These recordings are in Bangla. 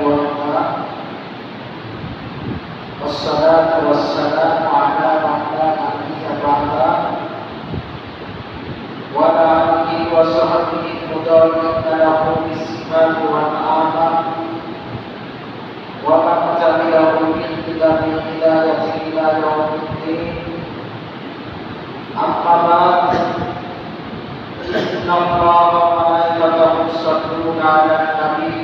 وارضاه والصلاة والسلام على من لا نبي بعده وعلى آله وصحبه المضارين له بالصفات والآمال ومن تبعه بالهداية إلى يوم الدين. أما بعد إن الله وملائكته يصلون على النبي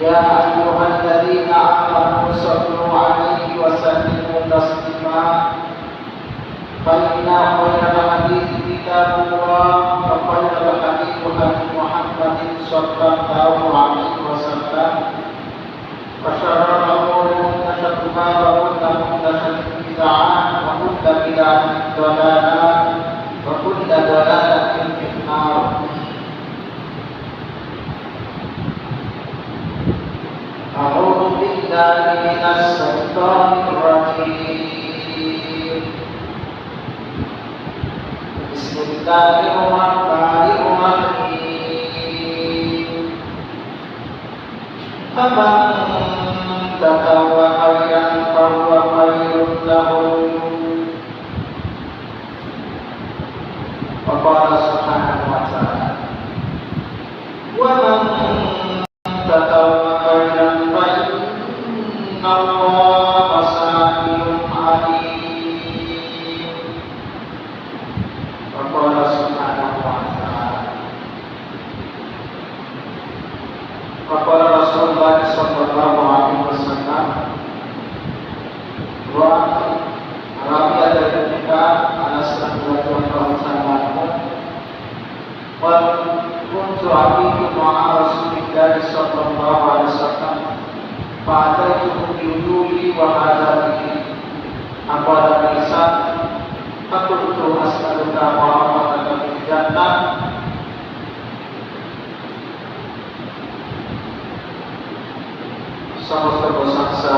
يا أيها الذين آمنوا صلوا عليه وسلموا تسليما فإن خير الحديث كتاب الله وخير الهدي هدي محمد صلى الله عليه وسلم وشر الأمور محدثاتها وكل محدثة بدعة وكل بدعة ضلالة وكل ضلالة في النار. أعوذ بالله من الشيطان الرجيم. بسم الله الرحمن الرحيم. فمن تطوع خيرا فهو خير له. وقال سبحانه وتعالى: ومن تطوع خيرا فإن الله سميع عليم. وقال سبحانه وتعالى: وقال رسول الله صلى الله عليه وسلم: وعن رابعة بن أنس رضي الله تعالى عنه قال: كنت أبيت مع رسول الله صلى الله عليه وسلم فأتيته بوجوهي وهذا به فقال عيسى فقلت أسألك مرافقتك في الجنة সমস্ত প্রশংসা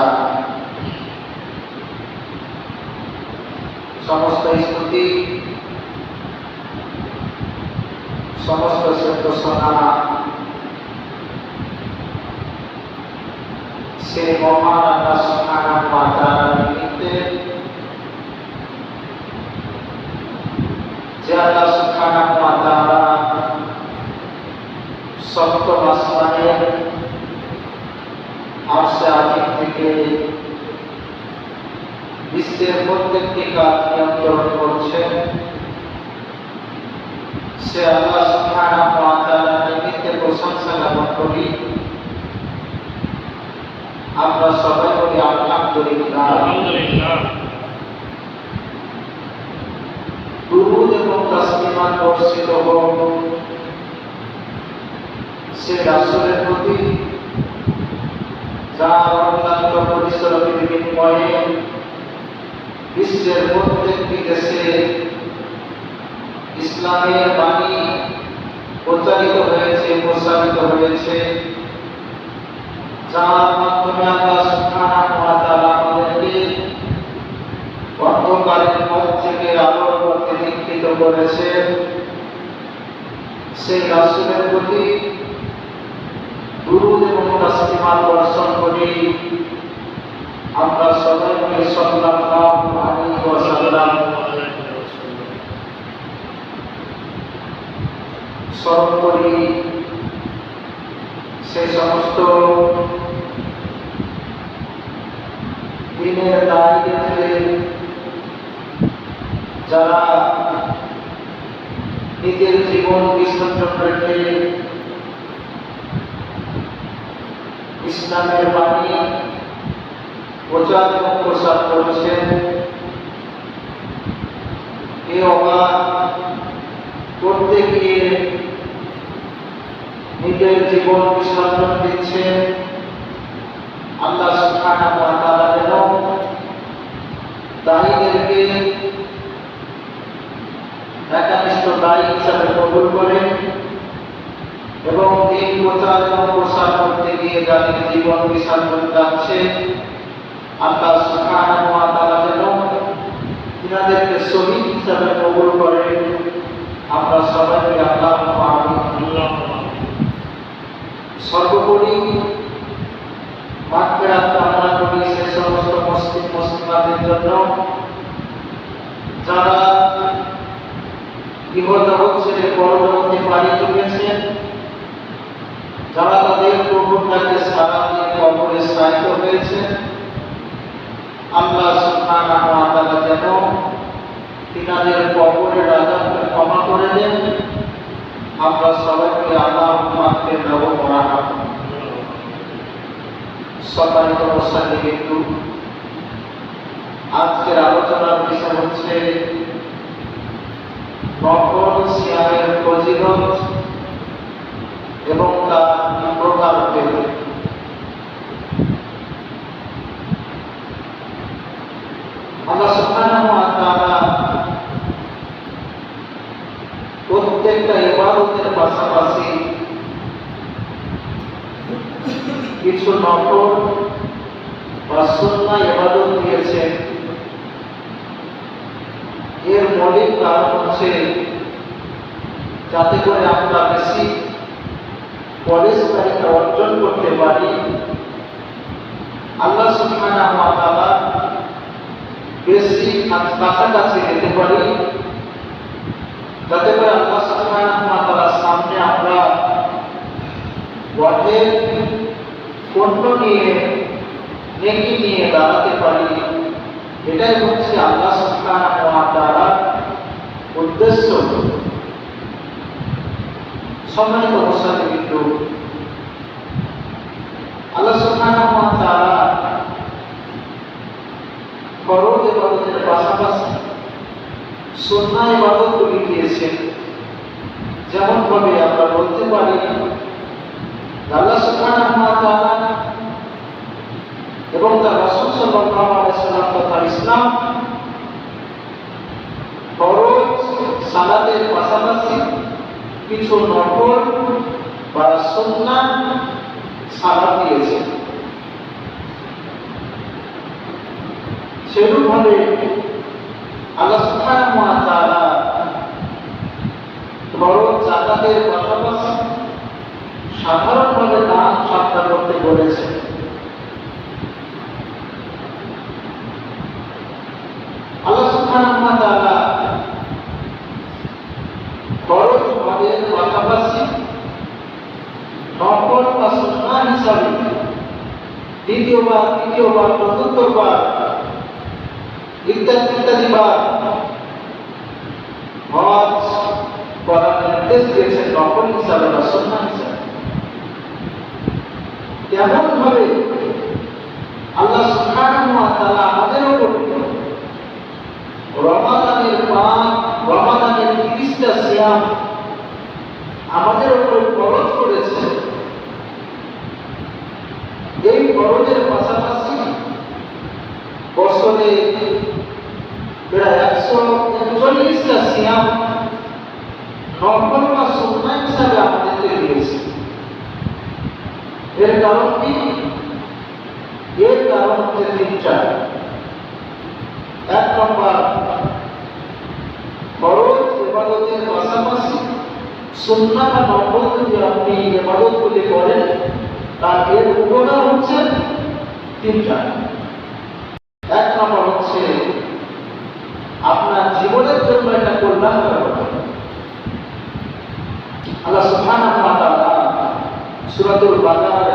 সমস্ত স্তুতি সমস্ত শ্রেষ্ঠনা সে মহান আল্লাহ সুবহানাহু ওয়া তাআলার নিমিত্তে, যে আল্লাহ সুবহানাহু ওয়া তাআলা সপ্তম আসমানের আরশে আজিম থেকে বিশ্বের প্রত্যেকটি কাজ নিয়ন্ত্রণ করছেন, সে আল্লাহ সুবহানাহু ওয়া তাআলার নিমিত্তে প্রশংসা জ্ঞাপন করি। আমরা সবাই বলি আলহামদুলিল্লাহ। দুরূদ এবং তাসলিমাত বর্ষিত হোক সে রাসূলের প্রতি, যার অক্লান্ত পরিশ্রমের বিনিময়ে বিশ্বের প্রত্যেকটি দেশে ইসলামের বাণী প্রচারিত হয়েছে, প্রসারিত হয়েছে, যার মাধ্যমে আল্লাহ সুবহানাহু ওয়া তাআলা আমাদেরকে অন্ধকারের পথ থেকে আলোর পথে দীক্ষিত করেছেন। সেই রাসূলের প্রতি দুরূদ এবং তাসলিমাত বর্ষণ করি। আমরা সবাই মিলে সাল্লাল্লাহু আলাইহি ওয়াসাল্লাম স্মরণ করি সেই সমস্ত দিনের দায়ীদের, যারা নিজের জীবন বিসর্জন রেখে ইসলামের বাণী প্রচার এবং প্রসার করেছেন। এই অবাধ করতে গিয়ে নিজের জীবন বিসর্জন দিচ্ছেন। আল্লাহ সুবহানাহু ওয়া তাআলা যেন দায়ীদেরকে একনিষ্ঠ দায়ী হিসাবে কবুল করেন এবং দিন প্রচার এবং প্রসার করতে গিয়ে যাদের জীবন বিসর্জন যাচ্ছে, আল্লাহ সুবহানাহু ওয়া তাআলা যেন তিনাদেরকে শহীদ হিসাবে কবুল করেন। আমরা সবাই আল্লাহুম্মা আমিন। সর্বোপরি ইহজগৎ ছেড়ে পরজগতে পাড়ি জমিয়েছেন, যারা তাদের প্রভুর কাছে সাড়া দিয়ে কবরে শায়িত হয়েছেন, আল্লাহ সুবহানাহু ওয়া তাআলা যেন তিনাদের কবরের আযাবকে ক্ষমা করে দেন। আমরা সবাইকে আল্লাহর মাঝে নব করা সম্মানিত মুসলিম, আজকের আলোচনার বিষয় হচ্ছে নফল সিয়ামের ফজিলত এবং তার প্রকারভেদ। আল্লাহ সুবহানাহু ওয়া তাআলা প্রত্যেকটা ইবাদতের পাশাপাশি কিছু নফল বা সুন্নাহ ইবাদত দিয়েছেন। এর মৌলিক কারণ হচ্ছে যাতে করে আমরা বেশি পরিষ্কারিতা অর্জন করতে পারি, আল্লাহ সুবহানাহু ওয়া তাআলা বেশি কাছাকাছি যেতে পারি, যাতে করে আল্লাহ সুবহানাহু ওয়া তাআলার সামনে আমরা ওয়াজেব পণ্য নিয়ে নেকি নিয়ে দাঁড়াতে পারি। এটাই হচ্ছে আল্লাহ সুবহানাহু ওয়া তাআলার উদ্দেশ্য। সম্মানিত মুসলিম, আল্লাহ সুবহানাহু ওয়া তাআলা ফরজ ইবাদতের পাশাপাশি সুন্নাহ ইবাদতগুলি দিয়েছেন। যেমন ভাবে আমরা বলতে পারি আল্লাহ সুবহানাহু ওয়া তাআলা এবং তার রাসূল সাল্লাল্লাহু আলাইহি ওয়াসাল্লাম তথা ইসলাম ফরজ সালাতের পাশাপাশি কিছু নফল বা সুন্নাহ সালাত দিয়েছেন। সেরূপভাবে আল্লাহ সুবহানাহু ওয়া তাআলা ফরজ যাকাতের পাশাপাশি সাধারণভাবে দান সৎকার করতে বলেছেন। আল্লাহ সুবহানাহু ওয়া তাআলা ফরজ ভাবের পাশাপাশি নফল বা সুন্নাহ হিসাবে দ্বিতীয়বার, তৃতীয়বার, চতুর্থবার ইত্যাদিবার হজ করার নির্দেশ দিয়েছেন নফল হিসাবে বা সুন্নাহ হিসাবে। তেমন ভাবে আল্লাহ সুবহানাহু ওয়া তাআলা আমাদের উপর রমাদানের 30টা সিয়াম আমাদের উপর ফরজ করেছেন। এই ফরজের পাশাপাশি বছরে প্রায় 141টা সিয়াম নফল বা সুন্নাহ হিসাবে আমাদেরকে দিয়েছে। এর কারণ কি? এর কারণ হচ্ছে তিনটা। এক নম্বর, ফরজ ইবাদতের পাশাপাশি সুন্নাহ বা নফল যদি আপনি ইবাদতগুলি করেন, তার এর উপকার হচ্ছে তিনটা। এক নম্বর হচ্ছে আপনার জীবনের জন্য এটা কল্যাণকর। আল্লাহ সুবহানাহু ওয়া তাআলা সূরাতুল বাকারার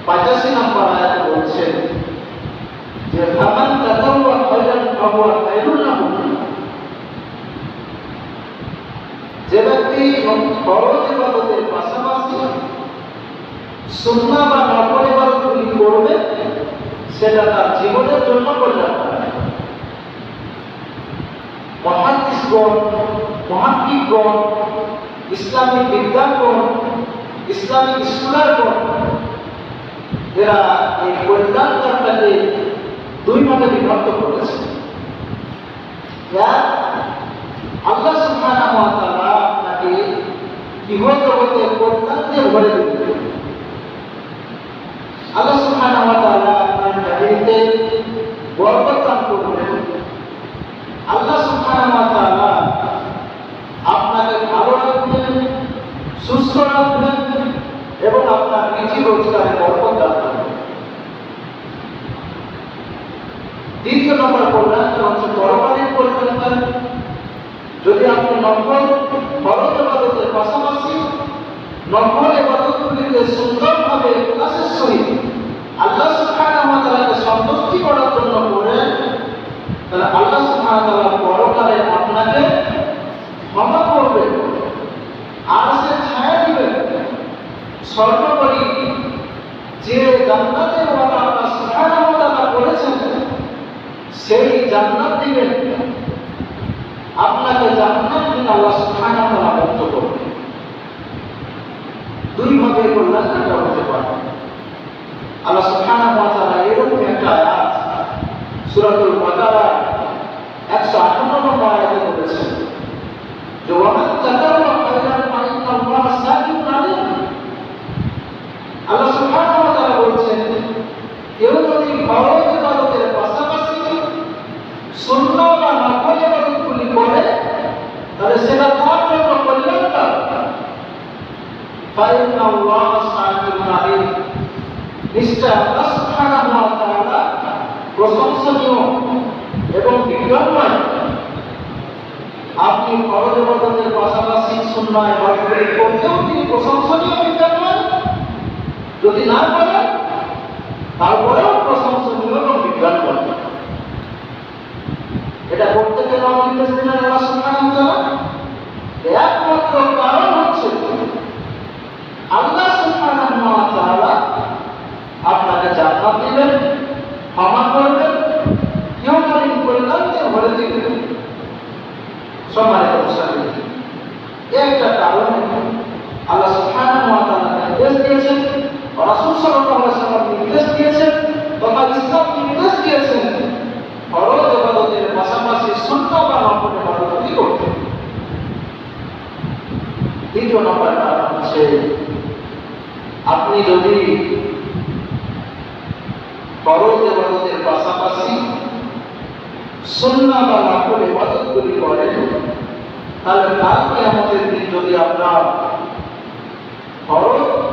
185 নম্বর আয়াতে বলছেন যে ফামান তাতাওয়া খায়রান ফাহুয়া খায়রুন লাহু। যে ব্যক্তি ফরজ ইবাদতের পাশাপাশি সুন্নাহ বা নফল ইবাদতগুলি করবে, সেটা তার জীবনের জন্য কল্যাণকর। মহাদ্দিকগণ, ইসলামিক বিদ্যানগণ, ইসলামিক স্কলারগণ, এরা এই কল্যাণকরটাকে দুই ভাগে বিভক্ত করেছে। আল্লাহ সুবহানাহু ওয়া তাআলা আপনাকে ইহজগতে কল্যাণ দিয়ে ভরে দেবেন। আল্লাহ সুবহানাহু ওয়া তাআলা আপনার ফ্যামিলিতে বরকত দান করবেন। আল্লাহ সুবহানাহু ওয়া তাআলা আপনাকে ভালো রাখবেন, সুস্থ রাখবেন এবং আপনার রুজি রোজগারে বরকত দান করবেন। দ্বিতীয় নম্বর কল্যাণ হচ্ছে পরকালীন কল্যাণ। নফল ফরজ ইবাদতের পাশাপাশি নফল ইবাদতগুলিকে সুন্দরভাবে ইখলাসের সহিত আল্লাহ সুবহানাহু ওয়া তাআলাকে সন্তুষ্টি করার জন্য করেন, তাহলে আল্লাহ সুবহানাহু ওয়া তাআলা পরকালে আপনাকে ক্ষমা করবেন, আরশের ছায়া দিবেন। সর্বোপরি যে জান্নাতের ওয়াদা আল্লাহ সুবহানাহু ওয়া তাআলা করেছেন সেই জান্নাত দিবেন, আপনাকে জান্নাত দিন আল্লাহ সুবহানাহু ওয়া তাআলা মুক্ত করবেন। দুই ভাবে কল্যাণটা হতে পারে। আল্লাহ সুবহানাহু ওয়া তাআলা এরকম একটা আয়াত সূরাতুল বাকারা 158 নম্বর আয়াতে বলেছেন যে ওয়ামান তাকাওয়া খায়রান ফাইন্নাল্লাহা সাবিকুন আলাইহি। আল্লাহ সুবহানাহু ওয়া তাআলা বলছেন কেউ যদি ফরজ ইবাদতের পাশাপাশি সুন্নাহ বা নফল ইবাদতগুলি করে তাহলে সেটা তার জন্য কল্যাণকর। ফাইন্নাল্লাহা সাবিকুন আলাইহি, নিশ্চয় আল্লাহ সুবহানাহু ওয়া তাআলা প্রশংসনীয় এবং বিজ্ঞানময়। আপনি ফরজ ইবাদতের পাশাপাশি সুন্নাহ ইবাদতগুলি করতেও তিনি প্রশংসনীয় বিজ্ঞানময়, যদি না করেন তারপরেও প্রশংসনীয় এবং বিজ্ঞানময়। এটা করতে কেন নির্দেশ দিলেন আল্লাহ সুবহানাহু ওয়া তাআলা? একমাত্র কারণ হচ্ছে আল্লাহ সুবহানাহু ওয়া তাআলা আপনাকে জান্নাত দিবেন, ক্ষমা করবেন, ইহকালীন কল্যাণকে ভরে দিবেন। সম্মানিত মুসলিম, একটা কারণে আল্লাহ সুবহানাহু ওয়া তাআলা নির্দেশ দিয়েছেন, রাসূল সাল্লাল্লাহু আলাইহি ওয়াসাল্লাম নির্দেশ দিয়েছেন, তথা ইসলাম নির্দেশ দিয়েছেন ফরজ ইবাদতের পাশাপাশি সুন্নাহ বা নফল ইবাদতগুলি করতে। দ্বিতীয় নম্বর কারণ হচ্ছে আপনি যদি ফরজ ইবাদতের পাশাপাশি সুন্নাহ বা নফল ইবাদতগুলি করেন তাহলে কাল কিয়ামতের দিন যদি আপনার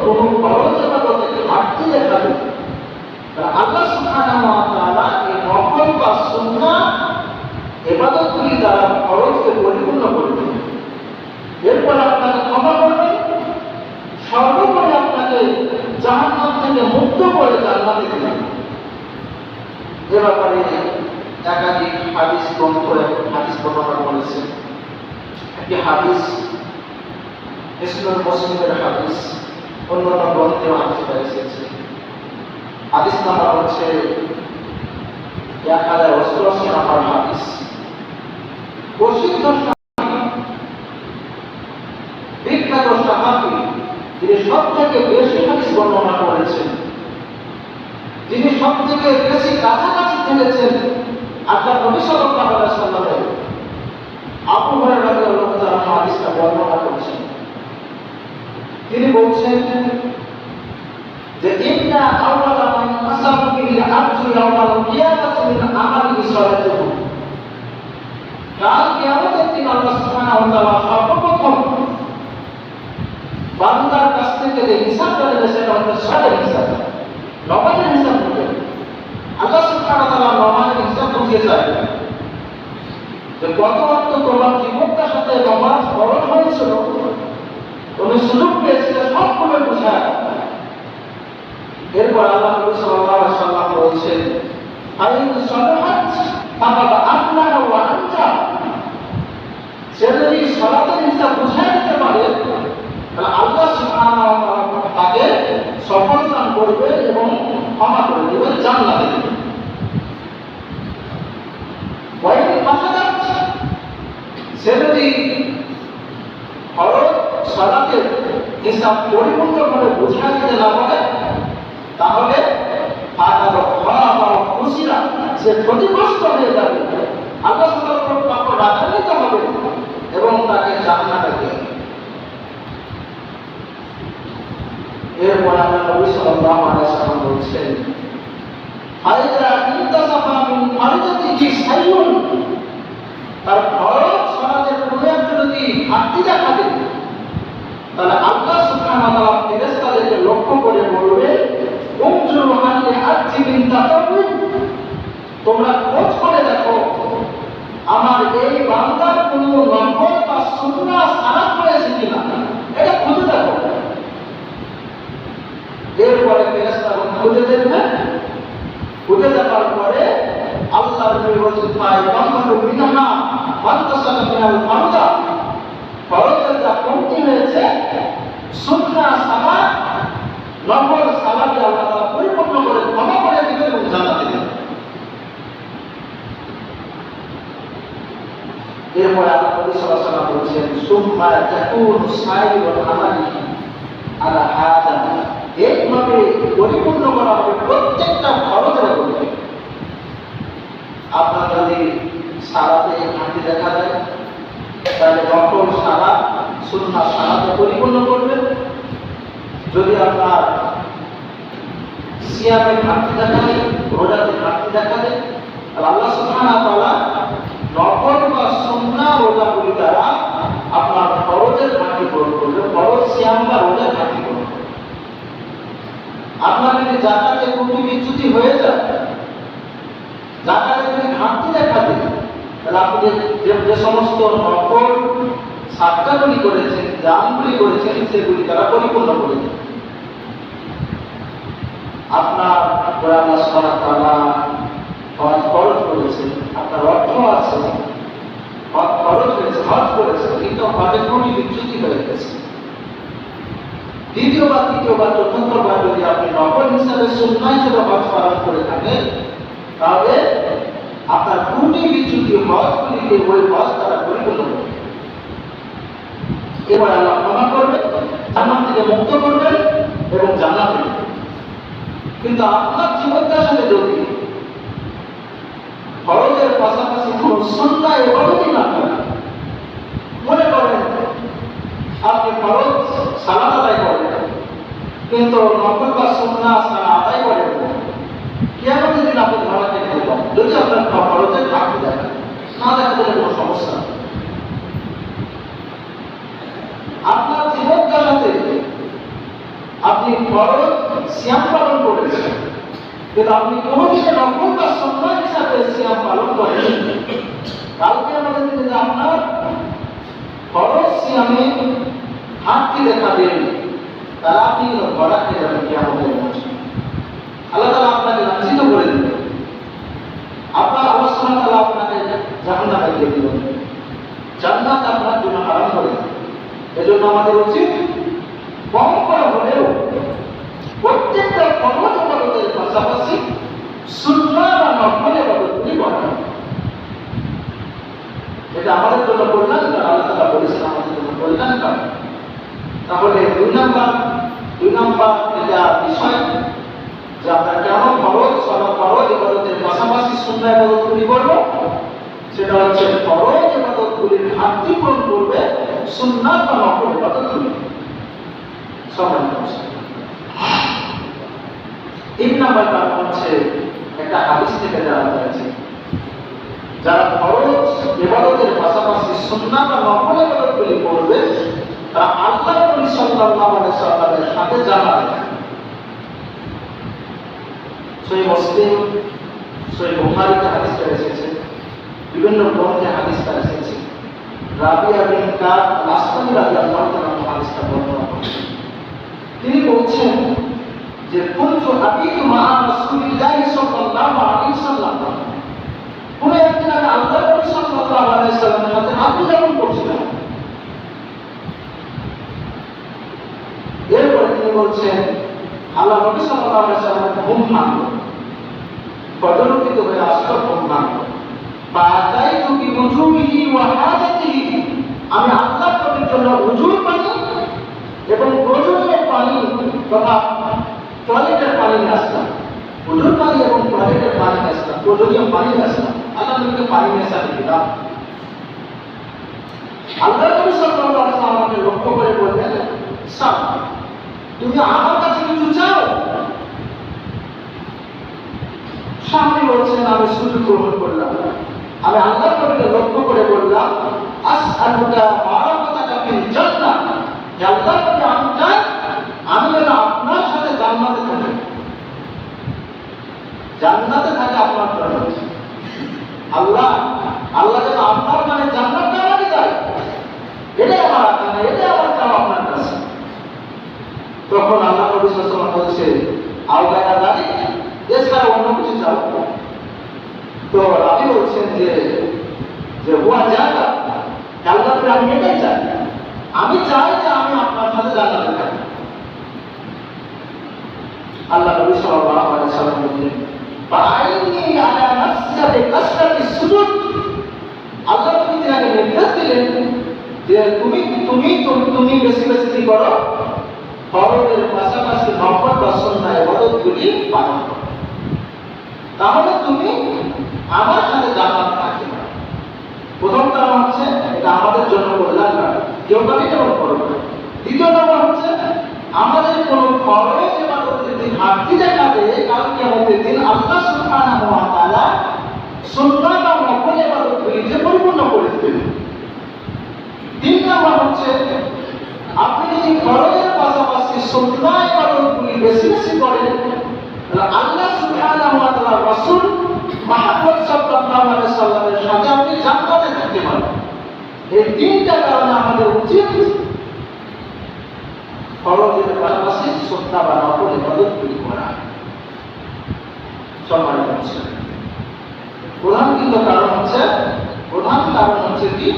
কোনো ফরজ ইবাদতে ঘাটতি দেখা দেয় তাহলে আল্লাহ সুবহানাহু ওয়া তাআলা এই নফল বা সুন্নাহ ইবাদতগুলি দ্বারা ফরজকে পরিপূর্ণ করবেন, এরপর আপনাকে ক্ষমা করবেন, সর্বোপরি আপনাকে জাহান্নাম থেকে মুক্ত করে জান্নাতে দিবেন। এ ব্যাপারে একাধিক হাদিস গ্রন্থ হাদিস বর্ণনা করেছে। একটি হাদিস মুসলিমের হাদিস, অন্যান্য গ্রন্থেও হাদিসটা এসেছে। হাদিস নাম্বার হচ্ছে 1088 নম্বর হাদিস। প্রসিদ্ধ বিখ্যাত সাহাবী যিনি সব থেকে বেশি হাদিস বর্ণনা করেছেন, যিনি সব থেকে বেশি কাছাকাছি থেকেছেন আল্লাহ নবী সাল্লাল্লাহু আলাইহি ওয়াসাল্লামের, আবু হুরায়রা রাদিয়াল্লাহু তাআলা হাদিসটা বর্ণনা করেছেন। তিনি বলছেন যে ইন্না আওয়ালা মান কাসাবু বিল আবদু ইয়াওমাল কিয়ামাতি মিন আমালিহি সালাতুহু। কাল কিয়ামতের দিন আল্লাহ সুবহানাহু ওয়া তাআলা সর্বপ্রথম বান্দার কাছ থেকে যে হিসাবটা নেবে সেটা হচ্ছে সালাতের হিসাব, নামাজের হিসাব নেবে। আল্লাহ সুবহানাহু ওয়া তাআলা নামাজের হিসাব বুঝিয়ে যায় যে কত ওয়াক্ত তোমার জীবনটার সাথে নামাজ ফরজ হয়েছিল, তুমি সুযোগ পেয়েছিলে সবগুলো বুঝায়। এরপর আল্লাহ নবী সাল্লাল্লাহু আলাইহি ওয়াসাল্লাম বলছেন আইন সালাহাত ফাকাদ আফলাহা ওয়া আনজা। সে যদি সালাতের হিসাব বুঝায় দিতে পারে তাহলে আল্লাহ সুবহানাহু ওয়া তাআলা তাকে সফলতা করবে এবং ক্ষমা করে দেবেন, জান্নাতে দেবেন। ওয়াইন ফাসাদাত, সে যদি ফরজ সালাতের হিসাব পরিপূর্ণভাবে বুঝায় দিতে না পারে তাহলে সে ক্ষতিগ্রস্ত হয়ে যাবে, আল্লাহ সুবহানাহু ওয়া তাআলা রাগান্বিত হবে এবং তাকে জান্নাতে দেবেন। এরপর আল্লাহ নবী সাল্লাল্লাহু আলাইহি ওয়াসাল্লাম বলছেন ফাইদা ইনতাসাফা মিন ফারিদাতিহি শাইউন, তার ফরজ সালাতের কোনো একটা যদি ঘাটতি দেখা দেয় তাহলে আল্লাহ সুবহানাহু ওয়া তাআলা ফেরেশতাদেরকে লক্ষ্য করে বলবে উনজুরু হাল আজজি বিন তাতাউই, তোমরা খোঁজ করে দেখো আমার এই বান্দার কোন নফল বা সুন্নাহ সালাত হয়েছে কিনা এটা খুঁজে দেখো। এরপরে ফেরেশতাগণ খুঁজে দেখবে, খুঁজে দেখার পরে আল্লাহর নবী বলেছেন ফায়দামালু মিনহা ওয়ান্তাসালা মিনাল ফারদা, ফরজের যা কমতি হয়েছে সুন্নাহ সালাত নফল সালাতে আল্লাহ তাআলা পরিপূর্ণ করে ক্ষমা করে দিবেন এবং জান্নাতে দিবেন। এরপরে আল্লাহ নবী সাল্লাল্লাহু আলাইহি ওয়াসাল্লাম বলেছেন সুম্মা তাকুনু সাইরুল আমালি আলা হাযা, এইভাবে পরিপূর্ণ করা হবে প্রত্যেকটা ফরজের উপরে। আপনার যদি সালাতে ঘাটতি দেখা দেয় তাহলে নফল সালাত সুন্নাহ সালাতে পরিপূর্ণ করবেন। যদি আপনার সিয়ামে ঘাটতি দেখা দেয়, রোজাতে ঘাটতি দেখা দেয়, তাহলে আল্লাহ সুবহানাহু ওয়া তাআলা নফল বা সুন্নাহ রোজাগুলি দ্বারা আপনার ফরজের ঘাটতি পূরণ করবে, ফরজ সিয়াম বা রোজার ঘাটতি পূরণ করবে। আপনার যদি যাকাতে ত্রুটি বিচ্যুতি হয়ে যায়, যাকাতে যদি ঘাটতি দেখা দেয়, তাহলে আপনি যে সমস্ত নফল সাদকাগুলি করেছেন, দানগুলি করেছেন, সেগুলি তারা পরিপূর্ণ করে দেন। আপনার আল্লাহ সুবহানাহু ওয়া তাআলা হজ ফরজ করেছেন, আপনার অর্থ আছে, হজ ফরজ হয়েছে, হজ করেছেন, কিন্তু হজের ত্রুটি বিচ্যুতি হয়ে গেছে। দ্বিতীয়বার, তৃতীয়বার, চতুর্থবার যদি আপনি নফল হিসাবে সুন্নাহ হিসেবে হজ পালন করে থাকেন, তাহলে আপনার ত্রুটি বিচ্যুতি হজগুলিকে ওই হজ তারা পরিপূর্ণ করবে। এবার আল্লাহ ক্ষমা করবেন, জান্নাত থেকে মুক্ত করবেন এবং জান্নাত দেবেন। কিন্তু আপনার জীবদ্দশাতে যদি ফরজের পাশাপাশি কোন সুন্নাহ ইবাদতই না করেন, মনে করেন আপনি ফরজ সালাত আদায় করেন কিন্তু নফল বা সুন্নাহ সালাত আদায় করেন না, কিয়ামতের দিন আপনি ধরা খেতে পারেন যদি আপনার ফরজের ঘাটতি দেখা না দেখা দিলে কোনো সমস্যা নেই। আপনার জীবদ্দশাতে আপনি ফরজ সিয়াম পালন করেছেন কিন্তু আপনি কোনোদিকে নফল বা সুন্নাহ হিসাবে সিয়াম পালন করেন, কালকে আমাদের দিনে আপনার ফরজ সিয়ামে ঘাটতি দেখা দেন, তারা আপনি ধরা খেয়ে যাবেন কিয়ামতের মাঠে। আল্লাহ তাআলা আপনাকে লাঞ্ছিত করে দেবেন, আপনার আল্লাহ সুবহানাহু ওয়া তাআলা আপনাকে জাহান্নামে দিয়ে দিবেন, জান্নাত আপনার জন্য হারাম করে দেবেন। এজন্য আমাদের উচিত কম করে হলেও প্রত্যেকটা ফরজ ইবাদতের পাশাপাশি সুন্নাহ বা নফল ইবাদতগুলি করা। এটা আমাদের জন্য কল্যাণকর, আল্লাহ তাআলা বলেছেন আমাদের জন্য কল্যাণকর। তাহলে দুই নাম্বার এটা বিষয় যে আমরা কেন ফরজ ইবাদতের পাশাপাশি সুন্নাহ ইবাদতগুলি করব, সেটা হচ্ছে ফরজ ইবাদতগুলির ঘাটতি পূরণ করবে সুন্নাহ বা নফল ইবাদতগুলি। তিন নাম্বার কারণ হচ্ছে একটা হাদিস থেকে জানা যাচ্ছে যারা ফরজ ইবাদতের পাশাপাশি সুন্নাহ বা নফল ইবাদতগুলি করবে তারা আল্লাহর নবী সাল্লাল্লাহু আলাইহি ওয়াসাল্লামের সাথে জান্নাতে যাবে। সহিহ মুসলিম, সহিহ বুখারীতে হাদিসটা এসেছে, বিভিন্ন গ্রন্থে হাদিসটা এসেছে। রাবিয়া বিন কাব আল-আসলামী রাদিয়াল্লাহু তাআলা হাদিসটা বর্ণনা করেছেন। তিনি বলছেন যে কুনতু আবিতু মা রাসূলিল্লাহি সাল্লাল্লাহু আলাইহি ওয়াসাল্লাম, কোন একদিন আমি আল্লাহর নবী সাল্লাল্লাহু আলাইহি ওয়াসাল্লামের সাথে রাত্রি যাপন করছিলাম। এরপরে তিনি বলছেন আল্লাহ নবী সাল্লাল্লাহু আলাইহি ওয়াসাল্লামের ঘুম ভাঙল, ফজরোত্থিত হয়ে আসলো, ঘুম ভাঙল। ফাতাইতু বিউজুবিহি ওয়া হাজাতিহি, আমি আল্লাহর নবীর জন্য উযুর পানি এবং প্রয়োজনীয় পানি তথা টয়লেটের পানি নিয়ে আসলাম। উযুর পানি এবং টয়লেটের পানি নিয়ে আসলাম, প্রয়োজনীয় পানি নিয়ে আসলাম। আল্লাহ নবীকে পানি নিয়ে আসতে দিলাম। আল্লাহ নবী সাল্লাল্লাহু আলাইহি ওয়াসাল্লাম আমাকে লক্ষ্য করে বললেন, সাব তুমি আমার কাছে কিছু চাও? স্বামী বলছেন আমি সুযোগ গ্রহণ করলাম, আমি আল্লাহর নবীকে লক্ষ্য করে বললাম আসআলুকা বারাকাতাকা ফিল জান্নাহ, হে আল্লাহর নবী আমি চাই আমি যেন আপনার সাথে জান্নাতে থাকি, জান্নাতে থাকে আপনার জন্য। আল্লাহ আল্লাহ যেন আপনার মানে জান্নাতটা আমাকে দেয়, এটাই আমার আকাঙ্ক্ষা, এটাই আমার চাওয়া আপনার কাছে। তখন আল্লাহ নবী সাল্লাল্লাহু আলাইহি ওয়াসাল্লাম বলছে, আওগানা দাঁড়ি এছাড়া অন্য কিছু চাও। তো রাবি বলছেন যে হুয়া জায়গা আল্লাহ, আমি এটাই চাই, আমি চাই যে আমি আপনার সাথে জান্নাতে থাকি। আল্লাহ নবী সাল্লাল্লাহু আলাইহি ওয়াসাল্লাম বললেন, ফাআইনি আলা নাফসিকা বিকাসরাতি সুজুদ। আল্লাহ নবী তাকে নির্দেশ দিলেন যে তুমি বেশি বেশি কি করো, ফরজের পাশাপাশি নফল বা সুন্নাহ ইবাদতগুলি পালন করো, তাহলে তুমি আমার সাথে জান্নাতে থাকতে পারবে। প্রথম কারণ হচ্ছে এটা আমাদের জন্য কল্যাণকারী, কেউ কাকে কেমন করবে। দ্বিতীয় নম্বর হচ্ছে আমাদের কোন ফরজ ইবাদতে যদি ঘাটতি দেখা দেয়, কাল কিয়ামতের দিন আল্লাহ সুবহানাহু ওয়া তাআলা সুন্নাহ বা নফল ইবাদতগুলিকে পরিপূর্ণ করে দিবেন। তিন নম্বর হচ্ছে আপনি যদি ফরজের পাশাপাশি সুন্নাহ ইবাদতগুলি বেশি বেশি করেন, তাহলে আল্লাহ সুবহানাহু ওয়া তাআলার রাসূল মুহাম্মদ সাল্লাল্লাহু আলাইহি সাল্লামের সাথে আপনি জান্নাতে থাকতে পারবেন। এই তিনটা কারণে আমাদের উচিত ফরজের পাশাপাশি সুন্নাহ বা নফল ইবাদতগুলি করা। সম্মানিত মুসলিম, প্রধান কারণ হচ্ছে কি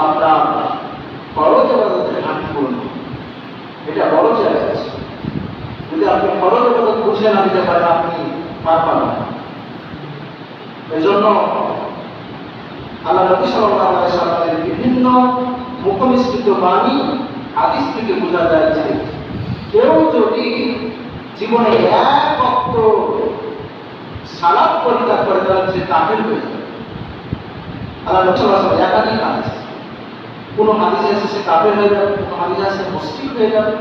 আপনার ফরজ ইবাদতের ঘাটতি পূরণ, এটা বড় চ্যালেঞ্জ। যদি আপনি ফরজ ইবাদত বুঝে না দিতে পারেন, আপনি পারবেন না। এজন্য আল্লাহ নবী সাল্লাল্লাহু আলাইহি ওয়াসাল্লামের বিভিন্ন মুখনিসৃত বাণী হাদিস থেকে বোঝা যায় যে কেউ যদি জীবনে এক ওয়াক্ত সালাত পরিত্যাগ করে, তাহলে সে কাফের হয়ে যাবে। আল্লাহ নবী সাল্লাল্লাহু আলাইহি ওয়াসাল্লাম একাধিক হাদিস, কোন হাদিসে এসে সে কাফের হয়ে যাবে, কোন হাদিসে এসে মুশরিক হয়ে যাবে।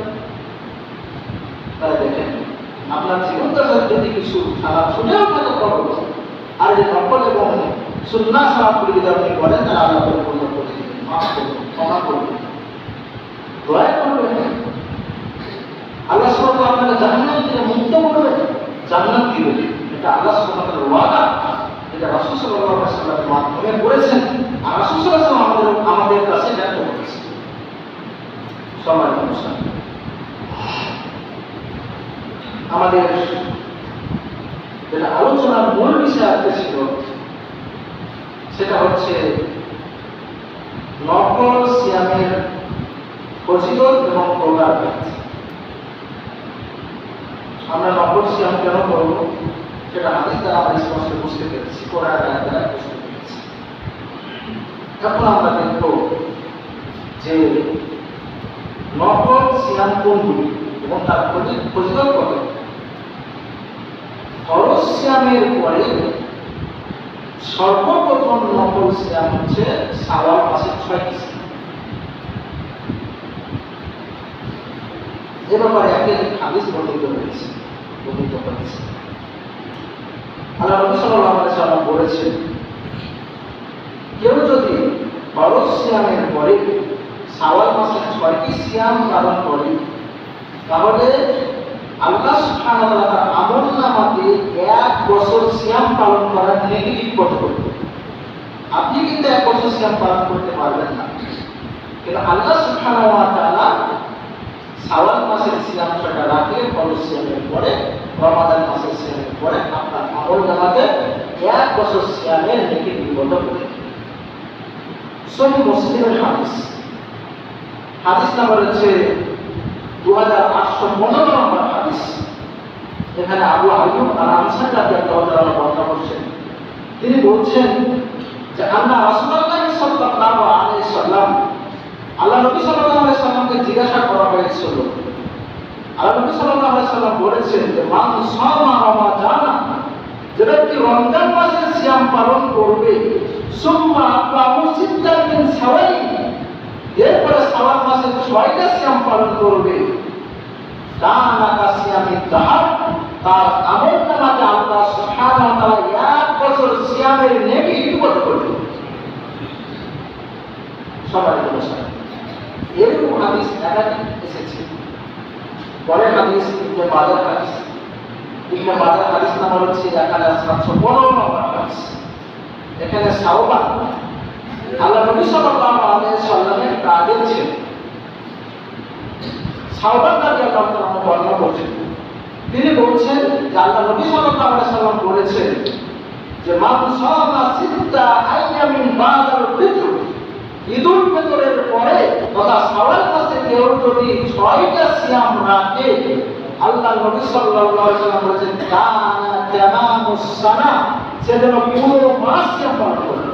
তাহলে দেখেন আপনার জীবন দশায় যদি কিছু সালাত ছুটেও থাকে ফরজ, আর যে নফল এবং সুন্নাহ সালাতগুলি যদি আপনি করেন, তাহলে আল্লাহ পরিপূর্ণ করে দিবেন, মাফ করবেন, ক্ষমা করবেন, দয়া করবেন। আল্লাহ সুবহানাহু ওয়া তাআলা আপনাকে জাহান্নাম থেকে মুক্ত করবেন, জান্নাত দিবেন। এটা আল্লাহ সুবহানাহু ওয়া তাআলার ওয়াদা, এটা রাসূল সাল্লাল্লাহু আলাইহি ওয়াসাল্লামের মাধ্যমে বলেছেন, আর রাসূল সাল্লাল্লাহু আলাইহি ওয়াসাল্লাম আমাদের কাছে ব্যক্ত করেছেন। সম্মানিত মুসলিম, আমাদের যেটা আলোচনার মূল বিষয় আজকে ছিল, সেটা হচ্ছে নফল সিয়ামের ফজিলত এবং কল্যাণ। আমরা নফল সিয়াম কেন করব, সেটা হাদিস দ্বারা আমরা স্পষ্ট বুঝতে পেরেছি, কোরআন আয়াত দ্বারা বুঝতে পেরেছি। এখন আমরা দেখব যে নফল সিয়াম কোনগুলি এবং তার ফজিলত কত। ফরজ সিয়ামের পরে সর্বপ্রথম নফল সিয়াম হচ্ছে শাওয়াল মাসের 6টি সিয়াম। এ ব্যাপারে একাধিক হাদিস বর্ণিত হয়েছে। আল্লাহ নবী সাল্লাল্লাহু আলাইহি ওয়াসাল্লাম বলেছেন, কেউ যদি ফরজ সিয়ামের পরে শাওয়াল মাসের 6টি সিয়াম পালন করে, তাহলে আল্লাহ সুবহানাহু ওয়া তাআলা আমলনামাতে 1 বছর সিয়াম পালন করার নেকি লিপিবদ্ধ করবে। আপনি কিন্তু 1 বছর সিয়াম পালন করতে পারবেন না, কিন্তু আল্লাহ সুবহানাহু ওয়া তাআলা শাওয়াল মাসের সিয়াম 6টা রাখে, ফরজ সিয়ামের পরে রমাদান মাসের সিয়ামের পরে আপনার আমলনামাতে 1 বছর সিয়ামের নেকি লিপিবদ্ধ করে। সহিহ মুসলিমের হাদিস নাম্বার হচ্ছে 2815 নম্বর হাদিস। এখানে আবু আইয়ুব আল আনসারী রাদিয়াল্লাহু তাআলা বর্ণনা করছেন, তিনি বলছেন যে আন্না রাসূলুল্লাহ সাল্লাল্লাহু আলাইহি ওয়াসাল্লাম, আল্লাহ নবী সাল্লাল্লাহু আলাইহি ওয়াসাল্লামকে জিজ্ঞাসা করা হয়েছিল, আল্লাহ নবী সাল্লাল্লাহু আলাইহি ওয়াসাল্লাম বলেছেন যে মান সামা রমাদানা, যে ব্যক্তি রমজান মাসের সিয়াম পালন করবে, সুম্মা আতবাহু সিত্তান মিন শাওয়াল, এরপরে শাওয়াল মাসের 6টা সিয়াম পালন করবে, কানা কাসিয়ামিদ দাহর, তার আমলনামাতে আল্লাহ সুবহানাহু ওয়া তাআলা 1 বছর সিয়ামের নেকি লিপিবদ্ধ করবে। সম্মানিত মুসলিম, এরকম হাদিস একাধিক এসেছে। পরের হাদিস ইবনে মাজাহ হাদিস নাম্বার হচ্ছে 1715 নম্বর হাদিস। এখানে সাওবান আল্লাহ নবী সাল্লাল্লাহু আলাইহি সাল্লামের কাজিন ছিলেন। সাওবান রাদিয়াল্লাহু তাআলা বর্ণনা করছেন, তিনি বলছেন যে আল্লাহ নবী সাল্লাল্লাহু আলাইহি সাল্লাম বলেছেন যে মান সামা সিত্তা আইয়ামিন বাদাল ফিতর, ঈদুল ফিতরের পরে তথা শাওয়াল মাসে কেউ যদি 6টা সিয়াম রাখে, আল্লাহ নবী সাল্লাল্লাহু আলাইহি সাল্লাম বলেছেন কানা তামামুস সানা, সে যেন পুরো মাস সিয়াম পালন করে।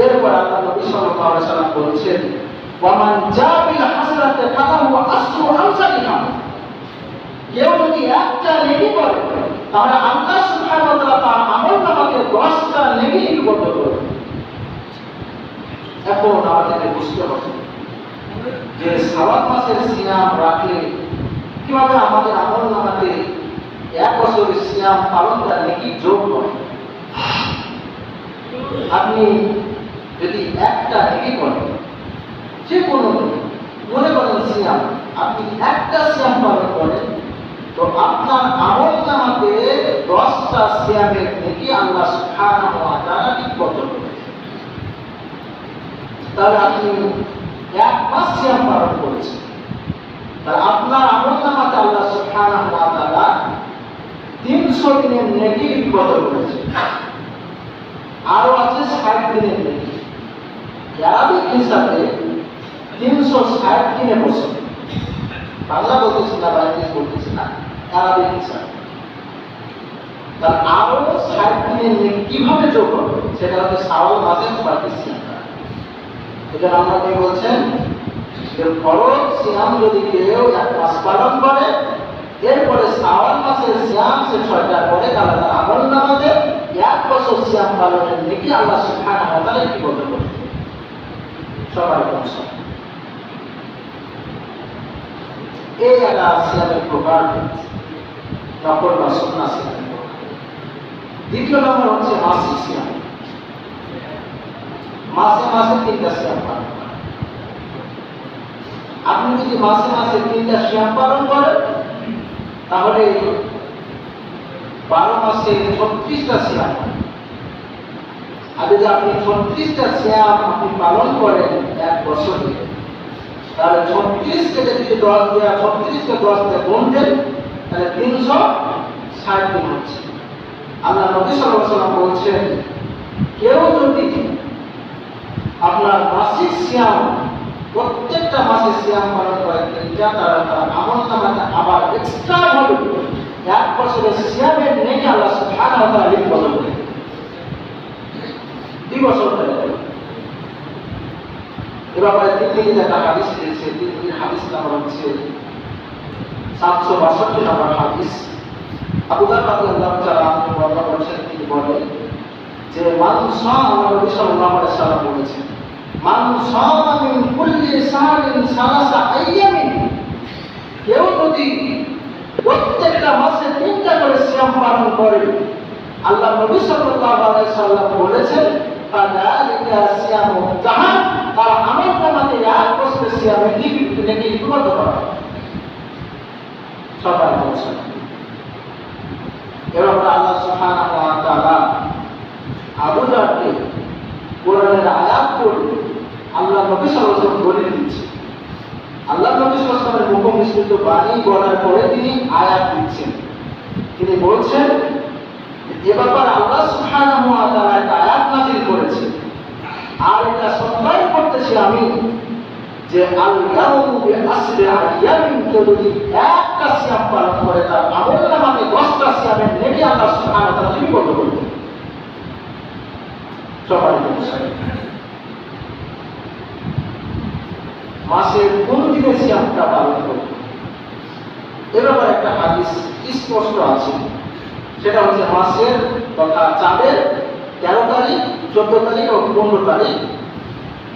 এরপর আল্লাহ নবী সাল্লাল্লাহু আলাইহি সাল্লাম বলেছেন ওয়ামান জাবিল হাসানাতে ফালাহু আশরু আমসালিহা, কেউ যদি একটা নেকি করে তাহলে আল্লাহ সুবহানাহু ওয়া তাআলা তার আমলনামাকে 10টা নেকি লিপিবদ্ধ করে। এখন আমাদেরকে বুঝতে হবে যে শাওয়াল মাসের সিয়াম রাখলে কিভাবে আমাদের আমলনামাতে 1 বছরের সিয়াম পালনটা নেকি যোগ হয়। আপনি যদি একটা নেকি করেন, যে কোনো মনে করেন সিয়াম, আপনি একটা সিয়াম পালন করেন, তো আপনার আমলনামাতে 10টা সিয়ামের নেকি আল্লাহ সুবহানাহু ওয়া তাআলা লিপিবদ্ধ করেন। তাহলে আপনি 1 মাস সিয়াম পালন করেছেন, তাহলে আপনার আমলনামাতে আল্লাহ সুবহানাহু ওয়া তাআলা 300 দিনের নেকি লিপিবদ্ধ করেছেন। আরো আছে 60 দিনের নেকি। আরবিক হিসাবে 360 দিনে বছর, বাংলা বলতেছি না বা ইংলিশ বলতেছি না, আরবিক হিসাবে। তার আরো 60 দিনের নেকি কিভাবে যোগ হবে, সেটা হচ্ছে শাওয়াল মাসের 6টি সিয়াম। এটা আমরা কি বলছেন যে ফরজ সিয়াম যদি কেউ 1 মাস পালন করে, এরপরে শাওয়াল মাসের সিয়াম সে 6টা করে, তাহলে তার আমলনামাতে 1 বছর সিয়াম পালনের নেকি আল্লাহ সুবহানাহু ওয়া তাআলা লিপিবদ্ধ করেন। সবাই বলছে এই একটা সিয়ামের প্রকার, নফল বা সুন্নাহ সিয়াম। দ্বিতীয় নম্বর হচ্ছে মাসিক সিয়াম। মাসে মাসে 3টা সিয়াম পালন করেন। আপনি যদি মাসে মাসে 3টা সিয়াম পালন করেন, তাহলে 12 মাসে 36টা সিয়াম। আর যদি আপনি 36টা সিয়াম আপনি পালন করেন 1 বছরে, তাহলে 36কে যদি 10 দিয়ে 36কে 10 দিয়ে গুণ দেন, তাহলে 360 দিন হচ্ছে। আল্লাহ নবী সাল্লাল্লাহু আলাইহি ওয়াসাল্লাম বলছেন কেউ যদি আপনার মাসিক সিয়াম প্রত্যেকটা মাসে সিয়াম পালন করে 3টা, তারা তার আমলনামাতে আবার এক্সট্রা ভাবে 1 বছরের সিয়ামের নেকি আল্লাহ সুবহানাহু ওয়া তাআলা লিপিবদ্ধ করে 2 বছর ধরে। এবার তিরমিজিতে একটা হাদিস এসেছে, তিরমিজির হাদিস নাম্বার হচ্ছে 762 নম্বর হাদিস। আবু দারদা রাদিয়াল্লাহু তাআলা বর্ণনা করেছেন, তিনি বলেন যে মান সামা, নবী সাল্লাল্লাহু আলাইহি সাল্লাম বলেছেন মান সামা মিন কুল্লি শাহরিন সালাসা আইয়ামিন, কেউ যদি প্রত্যেকটা মাসে 3টা করে সিয়াম পালন করে, আল্লাহ নবী সাল্লাল্লাহু আলাইহি সাল্লাম বলেছেন ফাযালিকা সিয়ামু জাহান, তার আমলনামাতে 1 বছরের সিয়ামের নেকি লিপিবদ্ধ করা। সবাই বলছেন এবার আল্লাহ সুবহানাহু ওয়া তাআলা আবু জারকে কোরআনের আয়াত পড়ে আল্লাহ নবী সাল্লাল্লাহু আলাইহি ওয়াসাল্লাম বলে দিচ্ছেন। আল্লাহ নবী সাল্লাল্লাহু আলাইহি ওয়াসাল্লামের মুখ মিশ্রিত বাণী বলার পরে তিনি আয়াত দিচ্ছেন। তিনি বলছেন এ ব্যাপারে আল্লাহ সুবহানাহু ওয়া তাআলা একটা আয়াত নাযিল করেছেন, আর এটা সত্যায়ন করতেছি আমি যে আল ইয়াউমু বিআশরি আইয়ামিন, কেউ যদি 1টা সিয়াম পালন করে তার আমলনামাতে 10টা সিয়ামের নেকি আল্লাহ সুবহানাহু ওয়া তাআলা লিপিবদ্ধ করবেন। সবাই বলছেন মাসের কোন দিনে সিয়ামটা পালন করবে, এ ব্যাপারে একটা হাদিস স্পষ্ট আছে, সেটা হচ্ছে মাসের তথা চাঁদের 13 তারিখ, 14 তারিখ ও 15 তারিখ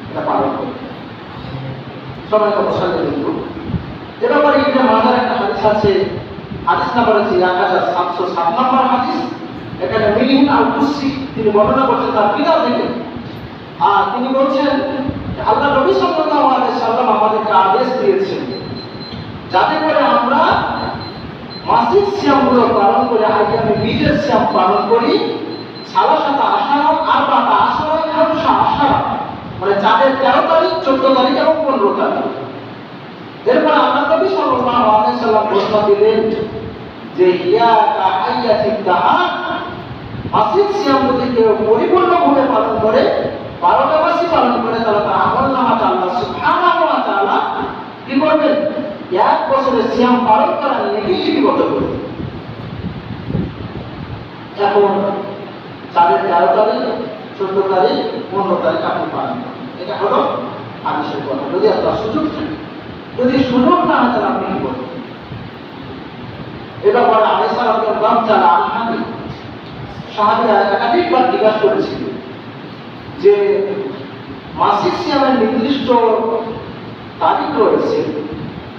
এটা পালন করবে। সবাই তো বসালে কিন্তু এ ব্যাপারে ইবনে মাজার একটা হাদিস আছে, হাদিস নাম্বার হচ্ছে 1707 নম্বর হাদিস। এখানে মিলিন আল কুসি তিনি বর্ণনা করছেন তার পিতা থেকে, আর তিনি বলছেন আল্লাহ নবী সাল্লাল্লাহু আলাইহি সাল্লাম আমাদেরকে আদেশ দিয়েছেন যাতে করে আমরা মাসিক সিয়ামগুলো পালন করে আইয়ামে বীজের সিয়াম পালন করি, সালাসাতা আশারা আরবাতা আশারা খামসা আশারা, মানে চাঁদের 13 তারিখ, 14 তারিখ এবং 15 তারিখ। এরপর আল্লাহ নবী সাল্লাল্লাহু আলাইহি ওয়াসাল্লাম ঘোষণা দিলেন যে ইয়া কাহাইয়াতিদ দাহার, মাসিক সিয়াম যদি কেউ পরিপূর্ণভাবে পালন করে, 12টা মাসই পালন করে, তাহলে তার আমলনামাতে আল্লাহ সুবহানাহু ওয়া তাআলা কি করবেন? 1 বছরের সিয়াম পালন করার নেকি লিপিবদ্ধ করবেন। এখন চাঁদের 13 তারিখ, 14 তারিখ, 15 তারিখ আপনি পালন করেন, এটা হলো হাদিসের কথা। যদি আপনার সুযোগ থাকে, যদি সুযোগ না হয় তাহলে আপনি কি করবেন? এটা পরে আয়েশা রাদিয়াল্লাহু তাআলা আনহা সাহাবীরা একাধিকবার জিজ্ঞাসা করেছিল যে মাসিক সিয়ামের নির্দিষ্ট তারিখ রয়েছে,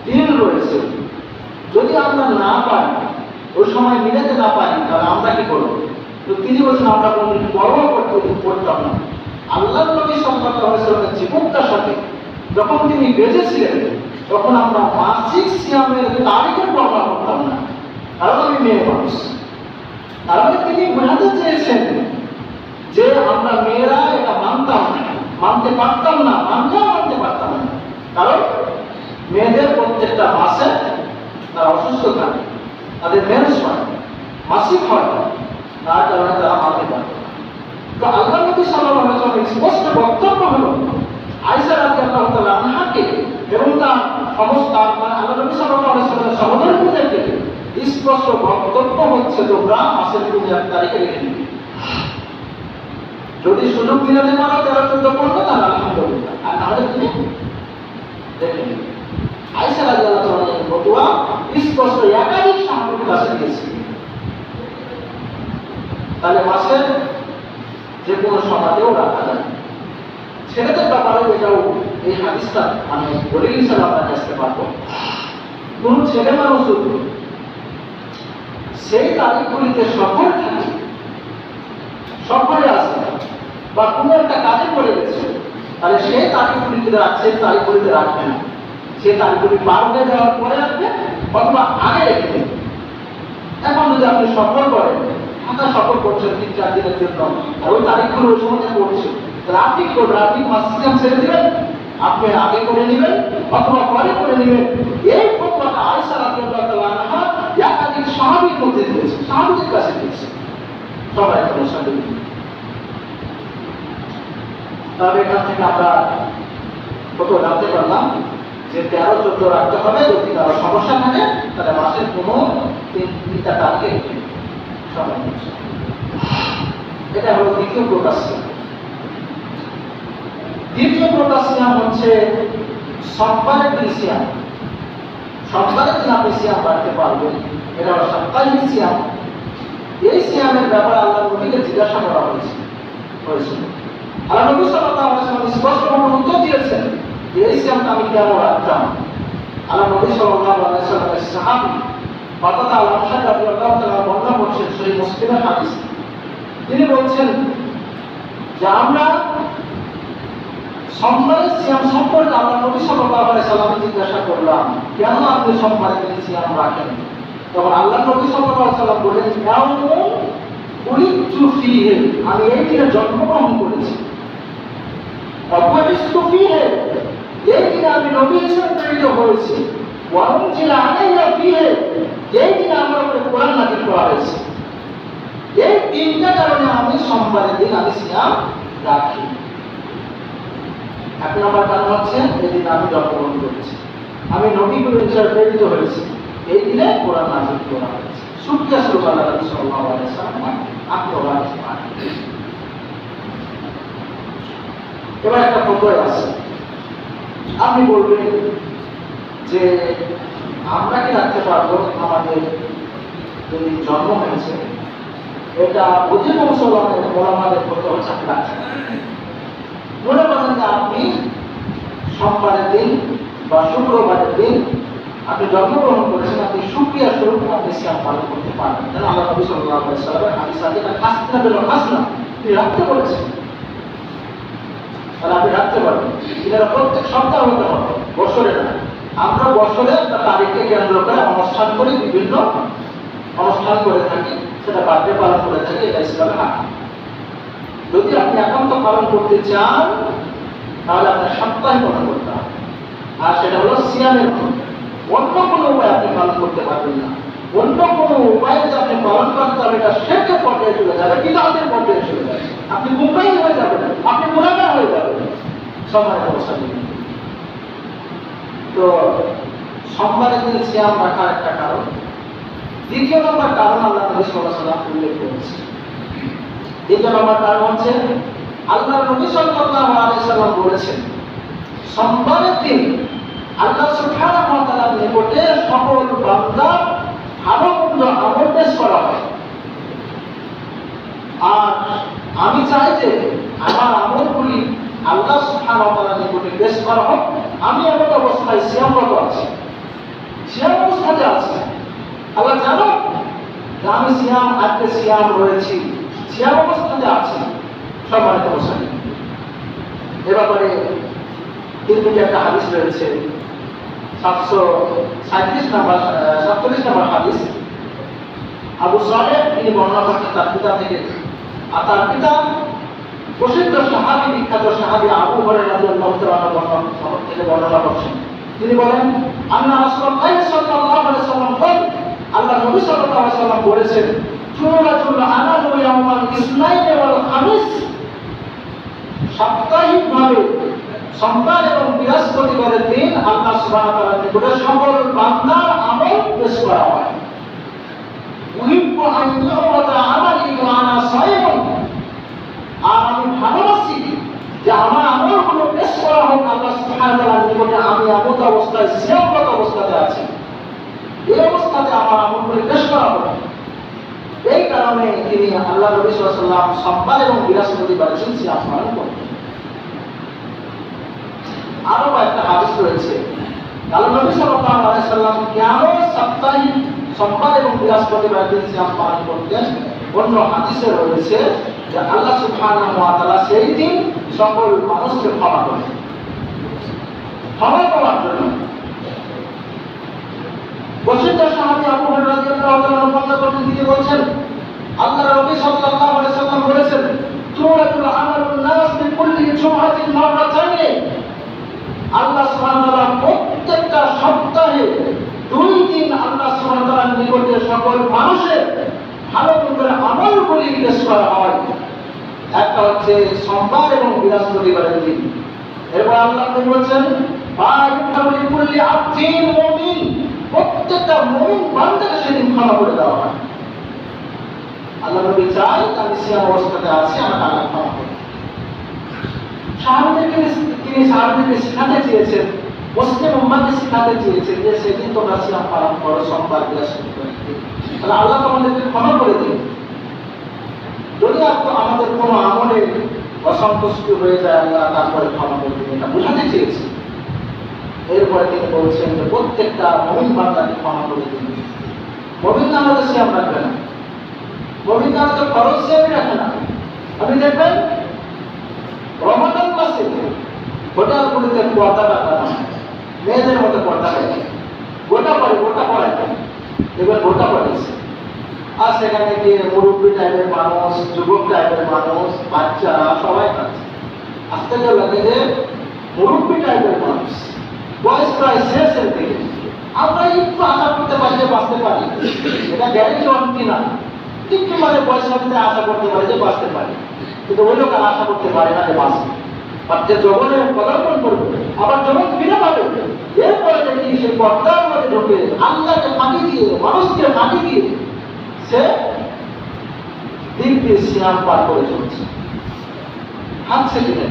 দিন রয়েছে, যদি আমরা না পাই, ওই সময় মিলাতে না পারি, তাহলে আমরা কি করবো? তো তিনি বলছেন আমরা কোনদিন পরোয়া করতাম না। আল্লাহ নবী সাল্লাল্লাহু আলাইহি ওয়াসাল্লামের জীবনটার সাথে যখন তিনি বেঁচে ছিলেন, তখন আমরা মাসিক সিয়ামের তারিখের পরোয়া করতাম না, কারণ আমি মেয়ে মানুষ। তাহলে তিনি বোঝাতে চেয়েছেন যে আমরা মেয়েরা এটা মানতাম না, মানতে পারতাম না, মানতেও মানতে পারতাম না, কারণ মেয়েদের প্রত্যেকটা মাসে তারা অসুস্থ থাকে, তাদের মেন্স হয়, মাসিক হয়, তার কারণে তারা মানতে পারত না। তো আল্লাহ নবী সাল্লাল্লাহু আলাইহি ওয়াসাল্লামের স্পষ্ট বক্তব্য হলো আয়েশা রাদিয়াল্লাহু তাআলা আনহাকে এবং তার সমস্ত আল্লাহ নবী সাল্লাল্লাহু আলাইহি ওয়াসাল্লামের সহোদরদেরকে স্পষ্ট বক্তব্য হচ্ছে তোমরা মাসের 1 তারিখে রেখে দিবে। যদি সুযোগ মিলাতে পারো 13, 14, 15, তাহলে আলহামদুলিল্লাহ, আর না হলে তুমি রেখে দিবে। আয়েশা রাদিয়াল্লাহু তাআলার ফতোয়া স্পষ্ট একাধিক সাহাবীর কাছে দিয়েছে। তাহলে মাসের যে কোনো সময়তেও রাখা যায়। ছেলেদের ব্যাপারে এটাও এই হাদিসটা মানে দলিল হিসাবে আমরা আসতে পারবো। কোন ছেলে মানুষ সেই তারিখগুলিতে সফরে থাকে, সফরে আসে বা কোনো একটা কাজে পড়ে গেছে, তাহলে সেই তারিখগুলিতে রাখছে, তারিখগুলিতে রাখবে না, সেই তারিখগুলি পার হয়ে যাওয়ার পরে রাখবে অথবা আগে রেখে দেবে। এখন যদি আপনি সফর করেন, ঢাকা সফর করছেন 3-4 দিনের জন্য, আর ওই তারিখগুলো ওই সময় পড়ছে, তাহলে আপনি কি করবেন? আপনি মাসিক সিয়াম ছেড়ে দিবেন, আপনি আগে করে নেবেন অথবা পরে করে নেবেন। এই ফতোয়াটা আয়েশা রাদিয়াল্লাহু তাআলা আনহা একাধিক সাহাবীর মধ্যে দিয়েছে, সাহাবীদের কাছে দিয়েছে, সবাই তো সাথে। তবে এখান থেকে আমরা কত জানতে পারলাম যে 13, 14 রাখতে হবে। যদি কারো সমস্যা থাকে তাহলে মাসের কোনো 3টা তারিখে সবাই। এটা হলো দ্বিতীয় প্রকার সিয়াম। দ্বিতীয় প্রকার সিয়াম হচ্ছে সোমবারের দিন সিয়াম। সোমবারের দিন আপনি সিয়াম রাখতে পারবেন, এটা হলো সাপ্তাহিক সিয়াম। এই সিয়ামের ব্যাপারে আল্লাহ নবীকে জিজ্ঞাসা করা হয়েছিল। আল্লাহ নবী সাল্লাল্লাহু আলাইহি ওয়াসাল্লাম স্পষ্টভাবে উত্তর দিয়েছেন যে এই সিয়ামটা আমি কেন রাখতাম। আল্লাহ নবী সাল্লাল্লাহু আলাইহি ওয়াসাল্লামের সাহাবী অর্থাৎ আল-আনসারী রাদিয়াল্লাহু তাআলা বর্ণনা করছেন সহিহ মুসলিমের হাদিস। তিনি বলছেন যে আমরা সোমবারের সিয়াম সম্পর্কে আল্লাহ নবী সাল্লাল্লাহু আলাইহি ওয়াসাল্লামকে জিজ্ঞাসা করলাম, কেন আপনি সোমবারের দিন সিয়াম রাখেন? তখন আল্লাহ নবী সাল্লাল্লাহু আলাইহি ওয়াসাল্লাম বলেন, আমি এই দিনে জন্মগ্রহণ করেছি, এই দিনে আমি নবী হিসেবে প্রেরিত হয়েছি, এই দিনে আমার উপরে কোরআন নাযিল করা হয়েছে। এই 3টা কারণে আমি সোমবারের দিন আমি সিয়াম রাখি। 1 নম্বর কারণ হচ্ছে এই দিনে আমি জন্মগ্রহণ করেছি, আমি নবী হিসেবে প্রেরিত হয়েছি, এই দিনে কোরআন নাযিল করা হয়েছে। শুকরিয়া স্বরূপ আল্লাহ নবী সাল্লাল্লাহু আলাইহি ওয়াসাল্লাম এবার একটা ফতোয়া আছে। আপনি বলবেন যে আমরা কি রাখতে পারবো? আমাদের যদি জন্ম হয়েছে, এটা অধিক মুসলমানের ওলামাদের ফতোয়া হচ্ছে আপনি রাখতে পারবেন। মনে করেন যে আপনি সোমবারের দিন বা শুক্রবারের দিন আপনি জন্মগ্রহণ করেছেন, আপনি শুকরিয়া স্বরূপ আপনি সিয়াম পালন করতে পারবেন। যেন আল্লাহ নবী সাল্লাল্লাহু আলাইহি ওয়াসাল্লামের হাদিস আছে, এটা খাসনা বেল খাসনা, তিনি রাখতে বলেছেন, তাহলে আপনি রাখতে পারবেন। এটা প্রত্যেক সপ্তাহ হতে হবে, বছরে না। আমরা বছরে একটা তারিখকে কেন্দ্র করে অনুষ্ঠান করি, বিভিন্ন অনুষ্ঠান করে থাকি, সেটা বার্থডে পালন করে থাকি, এটা ইসলামে হারাম। যদি আপনি একান্ত পালন করতে চান তাহলে আপনার সপ্তাহে পালন করতে হবে, আর সেটা হলো সিয়ামের মধ্যে। অন্য কোনো উপায় আপনি পালন করতে পারবেন না। অন্য কোনো উপায়ে যে আপনি পালন করতে হবে এটা শেখে পর্যায়ে চলে যাবে, বিদাতের পর্যায়ে চলে যাবে, আপনি গুমরাহী হয়ে যাবেন, আপনি গুনাহগার হয়ে যাবেন। সময় অবস্থা নেই। তো সোমবারের দিন সিয়াম রাখার একটা কারণ। দ্বিতীয় নম্বর কারণ আল্লাহ নবী সাল্লাল্লাহু আলাইহি ওয়াসাল্লাম উল্লেখ করেছেন। দ্বিতীয় নম্বর কারণ হচ্ছে আল্লাহ নবী সাল্লাল্লাহু আলাইহি ওয়াসাল্লাম বলেছেন, সোমবারের দিন আল্লাহ সুবহানাহু ওয়া তাআলার নিকটে সকল বান্দার ভালো মন্দ আমল পেশ করা হয়। আর আমি চাই যে আমার আমলগুলি আল্লাহ সুবহানাহু ওয়া তাআলার নিকটে পেশ করা হোক। আমি এমন অবস্থায় সিয়ামরত আছি, সিয়াম অবস্থাতে আছি, আল্লাহ জানো যে আমি আজকে সিয়াম রয়েছি, সিয়াম অবস্থাতে আছি। সম্মানিত মুসলিম, এ ব্যাপারে তিরমিজি একটা হাদিস রয়েছে, 737 নম্বর হাদিস। আবু সালেহ তিনি বর্ণনা করছেন তার পিতা থেকে, আর তার পিতা প্রসিদ্ধ সাহাবী, বিখ্যাত সাহাবী আবু হুরায়রা রাদিয়াল্লাহু তাআলা থেকে বর্ণনা করছেন। তিনি বলেন, আন্না রাসূলুল্লাহ সাল্লাল্লাহু আলাইহি ওয়াসাল্লাম বলেন, আল্লাহ নবী সাল্লাল্লাহু আলাইহি ওয়াসাল্লাম বলেছেন, তুরাতুল আমালু ইয়াওমাল ইসনাইন ওয়াল খামিস, সাপ্তাহিকভাবে সোমবার এবং বৃহস্পতিবারের দিন আল্লাহ সুবহানাহু ওয়া তাআলার নিকটে সকল বান্দার আমল পেশ করা হয়। উহিব্বু আন ইউরাদা আমালি ওয়া আনা সায়ীম, আর আমি ভালোবাসি যে আমার আমলগুলো পেশ করা হোক আল্লাহ সুবহানাহু ওয়া তাআলার নিকটে, আমি এমন অবস্থায় সিয়ামরত অবস্থাতে আছি, এই অবস্থাতে আমার আমলগুলো পেশ করা হবে। এই কারণে তিনি আল্লাহ নবী সাল্লাল্লাহু আলাইহি ওয়াসাল্লাম সোমবার এবং বৃহস্পতিবার দিন সিয়াম পালন করতেন। আরো একটা হাদিস রয়েছে, আল্লাহ নবী সাল্লাল্লাহু আলাইহি ওয়াসাল্লাম কেন সাপ্তাহিক সোমবার এবং বৃহস্পতিবার দিন সিয়াম পালন করতেন। অন্য হাদিসে রয়েছে যে আল্লাহ সুবহানাহু ওয়া তাআলা সেই দিন সকল মানুষকে ক্ষমা করেন, ক্ষমা করার জন্য। প্রসিদ্ধ সাহাবী আবু হুরায়রা রাদিয়াল্লাহু তাআলা বর্ণনা করতেন, তিনি বলছেন, আল্লাহ নবী সাল্লাল্লাহু আলাইহি ওয়াসাল্লাম বলেছেন, তুরাতুল আমালুন নাস বিকুল্লি জুমআতিন মাররাতাইন, আল্লাহ সুবহানাহু ওয়া তাআলা প্রত্যেকটা সপ্তাহে 2 দিন আল্লাহ সুবহানাহু ওয়া তাআলার নিকটে সকল মানুষের ভালো মন্দের আমলগুলি পেশ করা হয়। একটা হচ্ছে সোমবার এবং বৃহস্পতিবারের দিন। এরপর আল্লাহ বলেছেন, ফাইকুল্লি আবদিন মুমিন, প্রত্যেকটা মুমিন বান্দাকে সেদিন ক্ষমা করে দেওয়া হয়। আল্লাহ নবী চাই আমি সিয়াম অবস্থাতে আছি, আমাকে আল্লাহ ক্ষমা করুন। তিনি সাহাবীদেরকে শিখাতে চেয়েছেন, মুসলিম উম্মাহকে শিখাতে চেয়েছেন যে সেদিন তোমরা সিয়াম পালন করো, সোমবার বৃহস্পতিবার দিন, তাহলে আল্লাহ তোমাদেরকে ক্ষমা করে দিন। যদি আমাদের কোনো আমলে অসন্তুষ্টি হয়ে যায়, আল্লাহ তারপরে ক্ষমা করে দিন, এটা বোঝাতে চেয়েছি। এরপরে তিনি বলছেন যে প্রত্যেকটা মুমিন বান্দাকে ক্ষমা করে দিন। মুমিন না হলে সিয়াম রাখবে না, মুমিন না হলে ফরজ সিয়ামই রাখে না। আপনি দেখবেন রমাদান মাসে হোটেলগুলিতে পর্দা রাখা না, মেয়েদের মতো পর্দা রাখে, গোটা পড়ায় দেখবেন গোটা পড়েছে। আর সেখানে গিয়ে মুরব্বী টাইপের মানুষ, যুবক টাইপের মানুষ, বাচ্চারা সবাই খাচ্ছে। আস্তে করে লাগে যে মুরব্বী টাইপের মানুষ, বয়স প্রায় শেষের দিকে, আমরা একটু আশা করতে পারি যে বাঁচতে পারি, এটা গ্যারেন্টি অন কিনা, একটু মানে পয়সা দিতে আশা করতে পারি যে বাঁচতে পারি, কিন্তু ওই লোক আর আশা করতে পারে না যে বাঁচবে। যে জগনে পদার্পণ করবে, আবার জগৎ ফিরে পাবে, এরপরে দেখি সে পর্দার মধ্যে ঢুকে আল্লাহকে ফাঁকি দিয়ে, মানুষকে ফাঁকি দিয়ে সে দিন দিন সিয়াম পার করে চলছে। হাতছে কিনে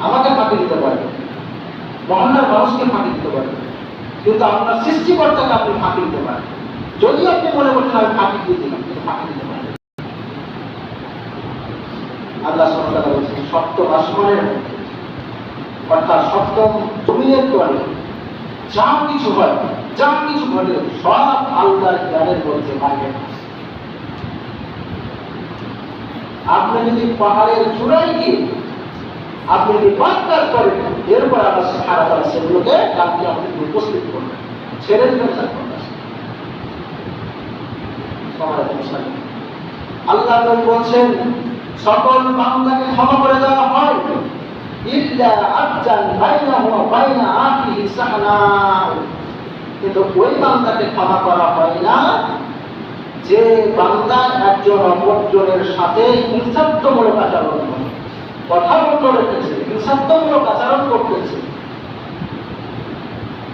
আমাকে ফাঁকি দিতে পারে, মহল্লার মানুষকে ফাঁকি দিতে পারে, কিন্তু আপনার সৃষ্টিকর্তাকে আপনি ফাঁকি দিতে পারেন। যদি আপনি মনে করছেন আমি ফাঁকি দিয়ে দিলাম, কিন্তু ফাঁকি দিতে পারেন। আল্লাহ সুবহানাহু ওয়া তাআলা বলেছেন, সপ্তম আসমানের মধ্যে, অর্থাৎ সপ্তম জমিনের তলে যা কিছু হয়, যা কিছু ঘটে, সব আল্লাহর জ্ঞানের মধ্যে বাইরে। আপনি যদি পাহাড়ের চূড়ায় গিয়ে আপনি যদি বাক্যার করেন, এরপর আল্লাহ সুবহানাহু ওয়া তাআলা সেগুলোকে কালকে আমাদের উপস্থিত করবেন, ছেড়ে দিবেন। আল্লাহ নবী বলছেন সকল বান্দাকে ক্ষমা করে দেওয়া হয় ইল্লা আজ্জাল বাইনাহু ওয়া বাইনা আখিহি সাহনা, কিন্তু ওই বান্দাকে ক্ষমা করা হয় না যে বান্দা একজন অপরজনের সাথে হিংসাত্মমূলক আচরণ করে, কথা বলতে রেখেছে, হিংসাত্মমূলক আচরণ করতেছে,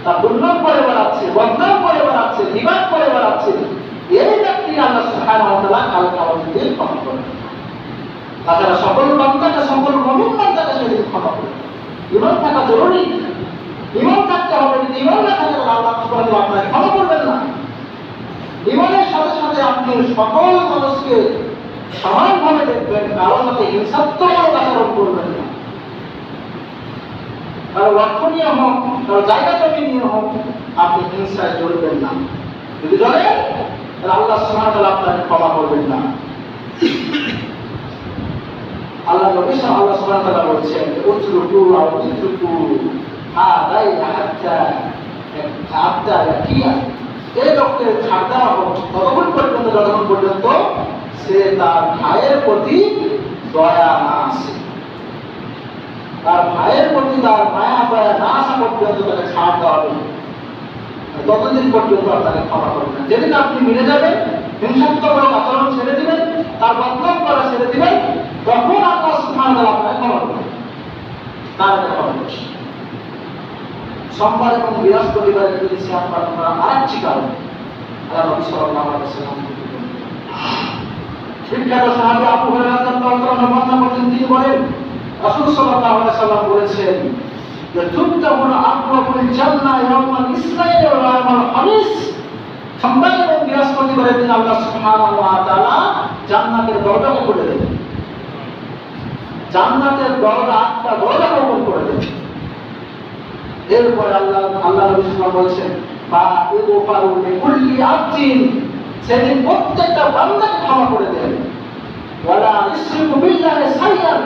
তা দুর্নাম করে বেড়াচ্ছে, বদনাম করে বেড়াচ্ছে, বিবাদ করে বেড়াচ্ছে, এই ব্যক্তি আল্লাহ সুবহানাহু ওয়া তাআলা কাল কিয়ামতের দিন ক্ষমা করবেন। তাছাড়া সকল বান্দাকে, সকল মুমিন বান্দাকে সেদিন ক্ষমা করবেন। ঈমান থাকা জরুরি, ঈমান থাকতে হবে। যদি ঈমান না থাকে তাহলে আল্লাহ সুবহানাহু ওয়া তাআলা আপনাকে ক্ষমা করবেন না। ঈমানের সাথে সাথে আপনি সকল মানুষকে সমানভাবে দেখবেন, কারোর সাথে হিংসাত্মক আচরণ করবেন না, কারো অর্থ নিয়ে হোক, কারো জায়গা জমি নিয়ে হোক, আপনি হিংসায় জড়বেন না। যদি জড়েন তাহলে আল্লাহ সুবহানাহু ওয়া তাআলা আপনাকে ক্ষমা করবেন না। আল্লাহ নবী সাল্লাল্লাহু আলাইহি ওয়াসাল্লাম বলেছেন উতরুকু আও উতরুকু হাদাইনা হাত্তা ইয়াকিয়া, এই লোককে ছাড় দেওয়া হোক ততক্ষণ পর্যন্ত যতক্ষণ পর্যন্ত সে তার ভাইয়ের প্রতি দয়া না আসে, তার ভাইয়ের প্রতি তার মায়া দয়া না আসা পর্যন্ত তাকে ছাড় দেওয়া হবে, ততদিন পর্যন্ত আপনাকে ক্ষমা করবেন না। যেদিন আপনি মিলে যাবেন, হিংসাত্মক আচরণ ছেড়ে দিবেন, তার বদনাম করা ছেড়ে দিবেন, তখন আল্লাহ সুবহানাহু ওয়া তাআলা আপনাকে ক্ষমা করবেন। তার ক্ষমা করবেন। সোমবার এবং বৃহস্পতিবারে যদি সিয়াম পালন করা আরেকটি কারণ আল্লাহ নবী সাল্লাল্লাহু আলাইহি ওয়াসাল্লাম বিখ্যাত সাহাবী আবু হুরায়রা রাদিয়াল্লাহু আনহু বর্ণনা করেন, তিনি বলেন রাসূল সাল্লাল্লাহু আলাইহি ওয়াসাল্লাম বলেছেন যে তুবতাবুল আবওয়াবুল জান্নাহ ইয়াওমাল ইসরাইল ওয়া ইয়াওমাল খামিস, সোমবার এবং বৃহস্পতিবারের দিন আল্লাহ সুবহানাহু ওয়া তাআলা জান্নাতের দরজা খুলে দেবেন, জান্নাতের দরজা 8টা দরজা ওপেন করে দেবেন। এরপরে আল্লাহ নবী সাল্লাল্লাহু আলাইহি ওয়াসাল্লাম বলেছেন ফাইগফারু লিকুল্লি আবদিন, সেদিন প্রত্যেকটা বান্দাকে ক্ষমা করে দেন, ওয়ালা ইসরিকু বিল্লাহি শাইআন,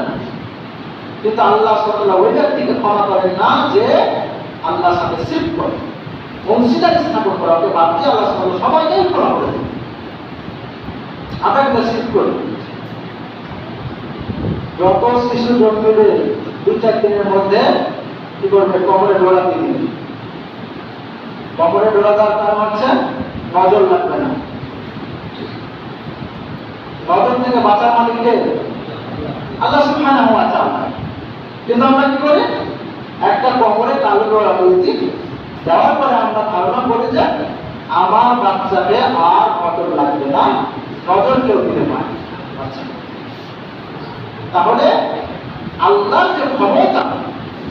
কিন্তু আল্লাহ সুবহানাহু ওয়া তাআলা ওই ব্যক্তিকে ক্ষমা করেন না যে আল্লাহর সাথে শিরক করে, অংশীদার স্থাপন করা, ওকে বাদ দিয়ে আল্লাহ সুবহানাহু ওয়া তাআলা সবাইকেই ক্ষমা করে দেন। আপনাকে শিরক করে যত শিশু জন্মলে 2-4 দিনের মধ্যে কি করবে, কবরে ডোরা দিয়ে দিবে। কবরে ডোরা দেওয়ার কারণ হচ্ছে নজর লাগবে না, নজর থেকে বাঁচার মালিককে আল্লাহ সুবহানাহু ওয়া তাআলা। কিন্তু আমরা কি করি, একটা কবরে কালো ডোরা দিয়েছি, দেওয়ার পরে আমরা ধারণা করি যে আমার বাচ্চাকে আর নজর লাগবে না, নজর কেউ দিতে পারে। তাহলে আল্লাহর যে ক্ষমতা,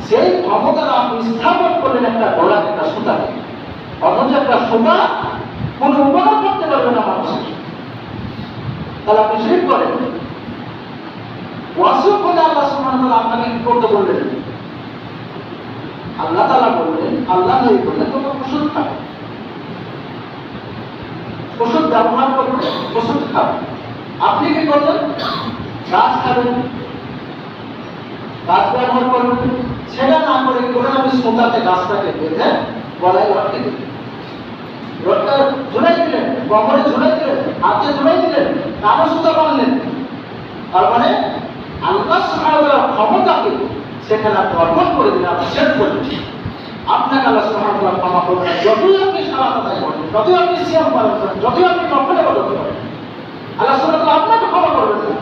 সেই ক্ষমতা আপনি স্থাপন করলেন একটা ডোরা, একটা সুতাকে, অথচ একটা সুতা কোনো উপকার করতে পারবে না মানুষের, তাহলে আপনি শিরক করেন। ওয়াসিফ করে আল্লাহ সুবহানাহু ওয়া তাআলা আপনাকে কি করতে বললেন? আল্লাহ তাআলা বললেন, আল্লাহ নবী বললেন তোমরা ওষুধ খাও, ওষুধ ব্যবহার করবে, ওষুধ খাও। আপনি কি করলেন? গাছ খাবেন, গাছ ব্যবহার করবেন, সেটা না করে কি করলেন, আপনি সুতাতে গাছটাকে বেঁধে গলায় লটকে দিলেন, রোডটা ঝুলাই দিলেন, কবরে ঝুলাই দিলেন, হাতে ঝুলাই দিলেন, কারো সুতা বাঁধলেন। তার মানে আল্লাহ সুবহানাহু ওয়া তাআলার ক্ষমতাকে সেখানে আপনি অর্পণ করে দিলেন, আপনি শেষ করলেন। আপনাকে আল্লাহ সুবহানাহু ওয়া তাআলা ক্ষমা করবেন না, যতই আপনি সালাত আদায় করেন, যতই আপনি সিয়াম পালন করেন, যতই আপনি নফল ইবাদত করেন, আল্লাহ সুবহানাহু ওয়া তাআলা আপনাকে ক্ষমা করবেন না।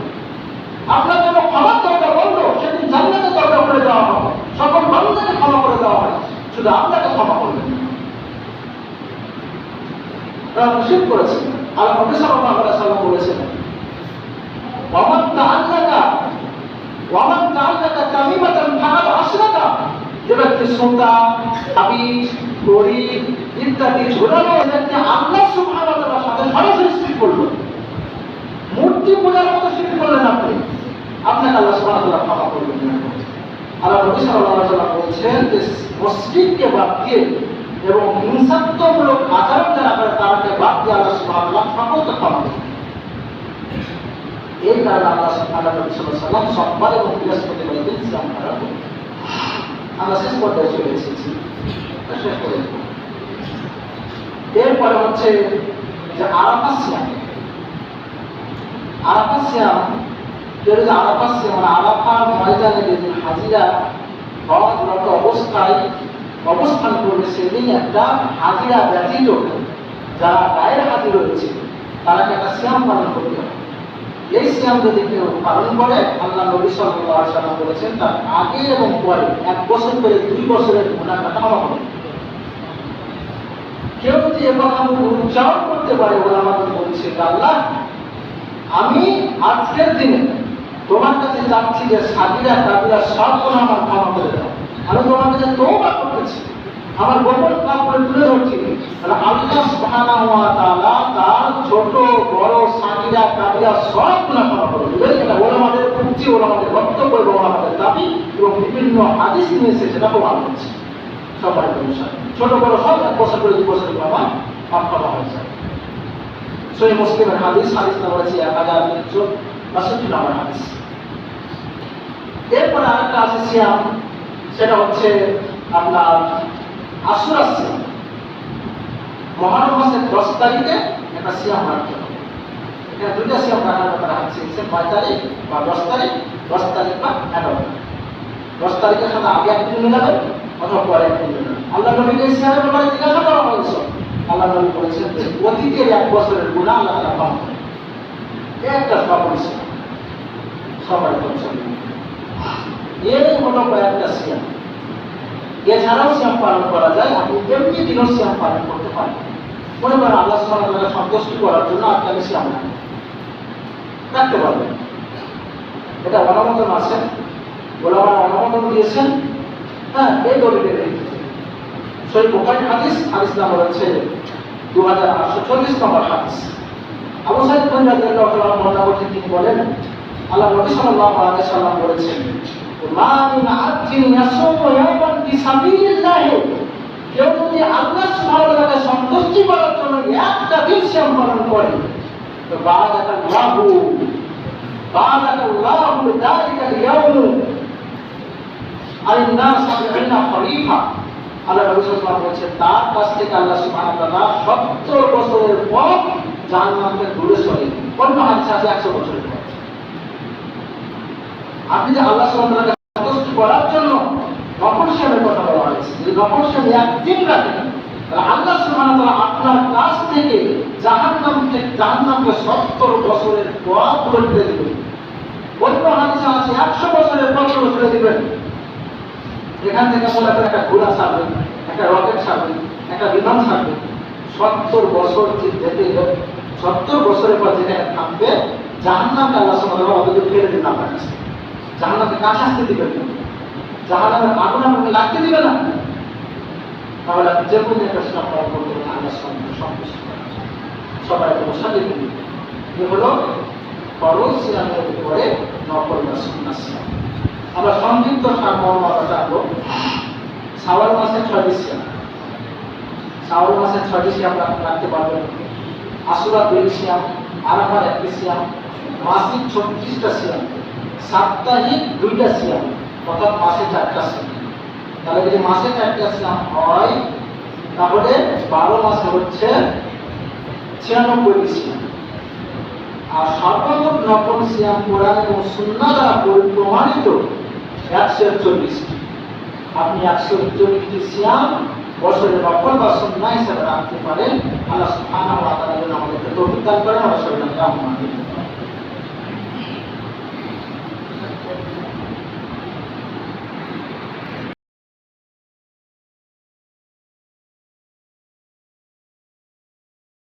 আপনার জন্য ক্ষমার দরজা বন্ধ, সেদিন জান্নাতের দরজা খুলে দেওয়া হবে, সকল বান্দাকে ক্ষমা করে দেওয়া হয়, শুধু আপনাকে ক্ষমা করবেন না। তারা শিরক করেছেন। আল্লাহ নবী সাল্লাল্লাহু আলাইহি ওয়াসাল্লাম বলেছেন ওয়ামান তাআল্লাকা তামিমাতান ফাকাদ আশরাকা, যে ব্যক্তি সুতা, তাবিজ, ঘড়ি ইত্যাদি ঝোলানো ব্যক্তি আল্লাহ সুবহানাহু ওয়া তাআলার সাথে সরাসরি শিরক করলো, মূর্তি পূজার মতো শিরক করলেন আপনি, আপনাকে আল্লাহ সুবহানাহু ওয়া তাআলা ক্ষমা করবেন না। আল্লাহ নবী সাল্লাল্লাহু আলাইহি ওয়াসাল্লাম বলেছেন যে মসজিদকে বাদ দিয়ে এবং হিংসাত্মক আচরণ যারা করে তাদেরকে বাদ দিয়ে আল্লাহ সুবহানাহু ওয়া তাআলা সকলকে ক্ষমা করবেন। এই কারণে আল্লাহ সুবহানাহু ওয়া তাআলা সোমবার এবং বৃহস্পতিবারের দিন সিয়াম পালন করেন। আমরা শেষ পর্যায়ে চলে এসেছি, শেষ করে এরপরে হচ্ছে যে আরাফাত সিয়াম। আরাফা সিয়াম, কেউ যদি আরাফা সিয়াম মানে আরাফার ময়দানে যেদিন হাজিরা হজরত অবস্থায় অবস্থান করবে, সেদিন একটা হাজিরা ব্যতীত যারা গায়ের হাজির রয়েছে তারাকে একটা সিয়াম পালন করতে হবে। এই সিয়াম যদি কেউ পালন করে, আল্লাহ নবী সাল্লাল্লাহু আলাইহি ওয়াসাল্লাম বলেছেন তার আগে এবং পরে 1 বছর করে 2 বছরের গুনাহটা ক্ষমা হবে। কেউ যদি এ কথা উচ্চারণ করতে পারে, ওলামাদের বলছে আল্লাহ আমি আজকের দিনে তোমার কাছে চাচ্ছি যে সাগীরা কাবিরা সব গুনাহ আমার ক্ষমা করে দাও, আমি তোমার কাছে তওবা করতেছি, আমার গোপন পাপ করে তুলে ধরছি। তাহলে আল্লাহ সুবহানাহু ওয়া তাআলা তার ছোট বড় সাগীরা কাবিরা সব গুনাহ ক্ষমা করে দেবেন। এটা ওলামাদের উক্তি, ওলামাদের বক্তব্য এবং ওলামাদের দাবি এবং বিভিন্ন হাদিস নিয়ে এসে সেটা প্রমাণ করছে। সবার অনুসারে ছোট বড় সব 1 বছর করে 2 বছরের ক্ষমা মাফ করা হয়েছে। সহিহ মুসলিমের হাদিস নাম্বার আছে 1362 নম্বর হাদিস। এরপরে আরেকটা আছে সিয়াম, সেটা হচ্ছে আপনার আশুরা সিয়াম। মহরম মাসের 10 তারিখে একটা সিয়াম রাখতে হবে। এখানে 2টা সিয়াম রাখার ব্যাপারে আছে, 9 তারিখ বা 10 তারিখ, 10 তারিখ বা 11 তারিখ। 10 তারিখের সাথে আগে একদিন মিলাবেন অথবা পরে একদিন মিলাবেন। আল্লাহ নবীকে সিয়ামের ব্যাপারে জিজ্ঞাসা করা হয়েছে, আল্লাহ নবী বলেছেন যে অতীতের 1 বছরের গুনাহ আল্লাহ তাআলা ক্ষমা করেন। একটা সফল সিয়াম সবাই করছেন। এই হলো কয়েকটা সিয়াম। এছাড়াও সিয়াম পালন করা যায়, আপনি এমনি দিনও সিয়াম পালন করতে পারেন। মনে করেন আল্লাহ সুবহানাহু ওয়া তাআলা সন্তুষ্ট করার জন্য আপনি সিয়াম রাখতে পারবেন। এটা অনুমোদন আছে, ওলামা অনুমোদন দিয়েছেন। হ্যাঁ, এই দলিলের সহিহ বুখারী হাদিস নাম্বার হচ্ছে 2840 নম্বর হাদিস। আবু সাঈদ রাদিয়াল্লাহু তাআলা বর্ণনা করতে তিনি বলেন, আল্লাহ নবী সাল্লাল্লাহু আলাইহি ওয়াসাল্লাম বলেছেন, মা মিন আবদিন ইয়াসুমু ইয়াওমান ফি সাবিলিল্লাহ, কেউ যদি আল্লাহ সুবহানাহু ওয়া তাআলাকে সন্তুষ্টি করার জন্য একটা দিন সিয়াম পালন করে, তো বা'দাকাল্লাহু বিযালিকাল ইয়াওম আল-নাস 70 খরিফা। আল্লাহ নবী সাল্লাল্লাহু আলাইহি ওয়াসাল্লাম বলেছেন তার কাছ থেকে আল্লাহ সুবহানাহু ওয়া তাআলা 70 বছরের পর জাহান্নামকে দূরে সরিয়ে দিবেন। অন্য হাদিসে আছে 100 বছরের পর। আপনি যে আল্লাহ সুবহানাহু ওয়া তাআলাকে সন্তুষ্ট করার জন্য নফল সিয়ামের কথা বলা হয়েছে, যদি নফল সিয়াম একদিন রাখেন তাহলে আল্লাহ সুবহানাহু ওয়া তাআলা আপনার কাছ থেকে জাহান্নামকে 70 বছরের পর দূরে ফেলে দিবেন। অন্য হাদিসে আছে 100 বছরের পর দূরে ফেলে দিবেন। এখান থেকে মনে করেন একটা ঘোড়া ছাড়বে, একটা রকেট ছাড়বে, একটা বিমান ছাড়বে, 70 বছর যেতে 70 বছরের পর যেখানে থাকবে জাহান্নামকে আল্লাহ সুবহানাহু ওয়া তাআলা ফেলে দিবেন আপনার কাছে। জাহান্নামকে কাছে আসতে দিবেন না, জাহান্নামের আগুন আপনাকে লাগতে দিবে না। তাহলে আপনি যে কোনো একটা সিয়াম পালন করতে পারেন আল্লাহ সন্তুষ্ট করার জন্য। সবাই একটা সাথে দিন। এ হলো ফরজ সিয়ামের উপরে নফল বা সুন্নাহ সিয়াম। আমরা সংক্ষিপ্ত সারমর্মটা রাখবো। শাওয়াল মাসে 6টি সিয়াম, শাওয়াল মাসে 6টি সিয়াম রাখতে পারবেন। আশুরা 2 সিয়াম, আরাফার 1টি সিয়াম, মাসিক 36টা সিয়াম, সাপ্তাহিক 2টা সিয়াম, অর্থাৎ মাসে 4টা সিয়াম। তাহলে যদি মাসে 4টা সিয়াম হয় তাহলে 12 মাসে হচ্ছে 96টি সিয়াম। আর সর্বমোট নফল সিয়াম কোরআন এবং সুন্নাহ দ্বারা প্রমাণিত 141টি। আপনি 141টি সিয়াম বছরে নফল বা সুন্নাহ হিসেবে রাখতে পারেন। আল্লাহ সুবহানাহু ওয়া তাআলা আমাদেরকে তৌফিক দান করেন। আমরা সবাই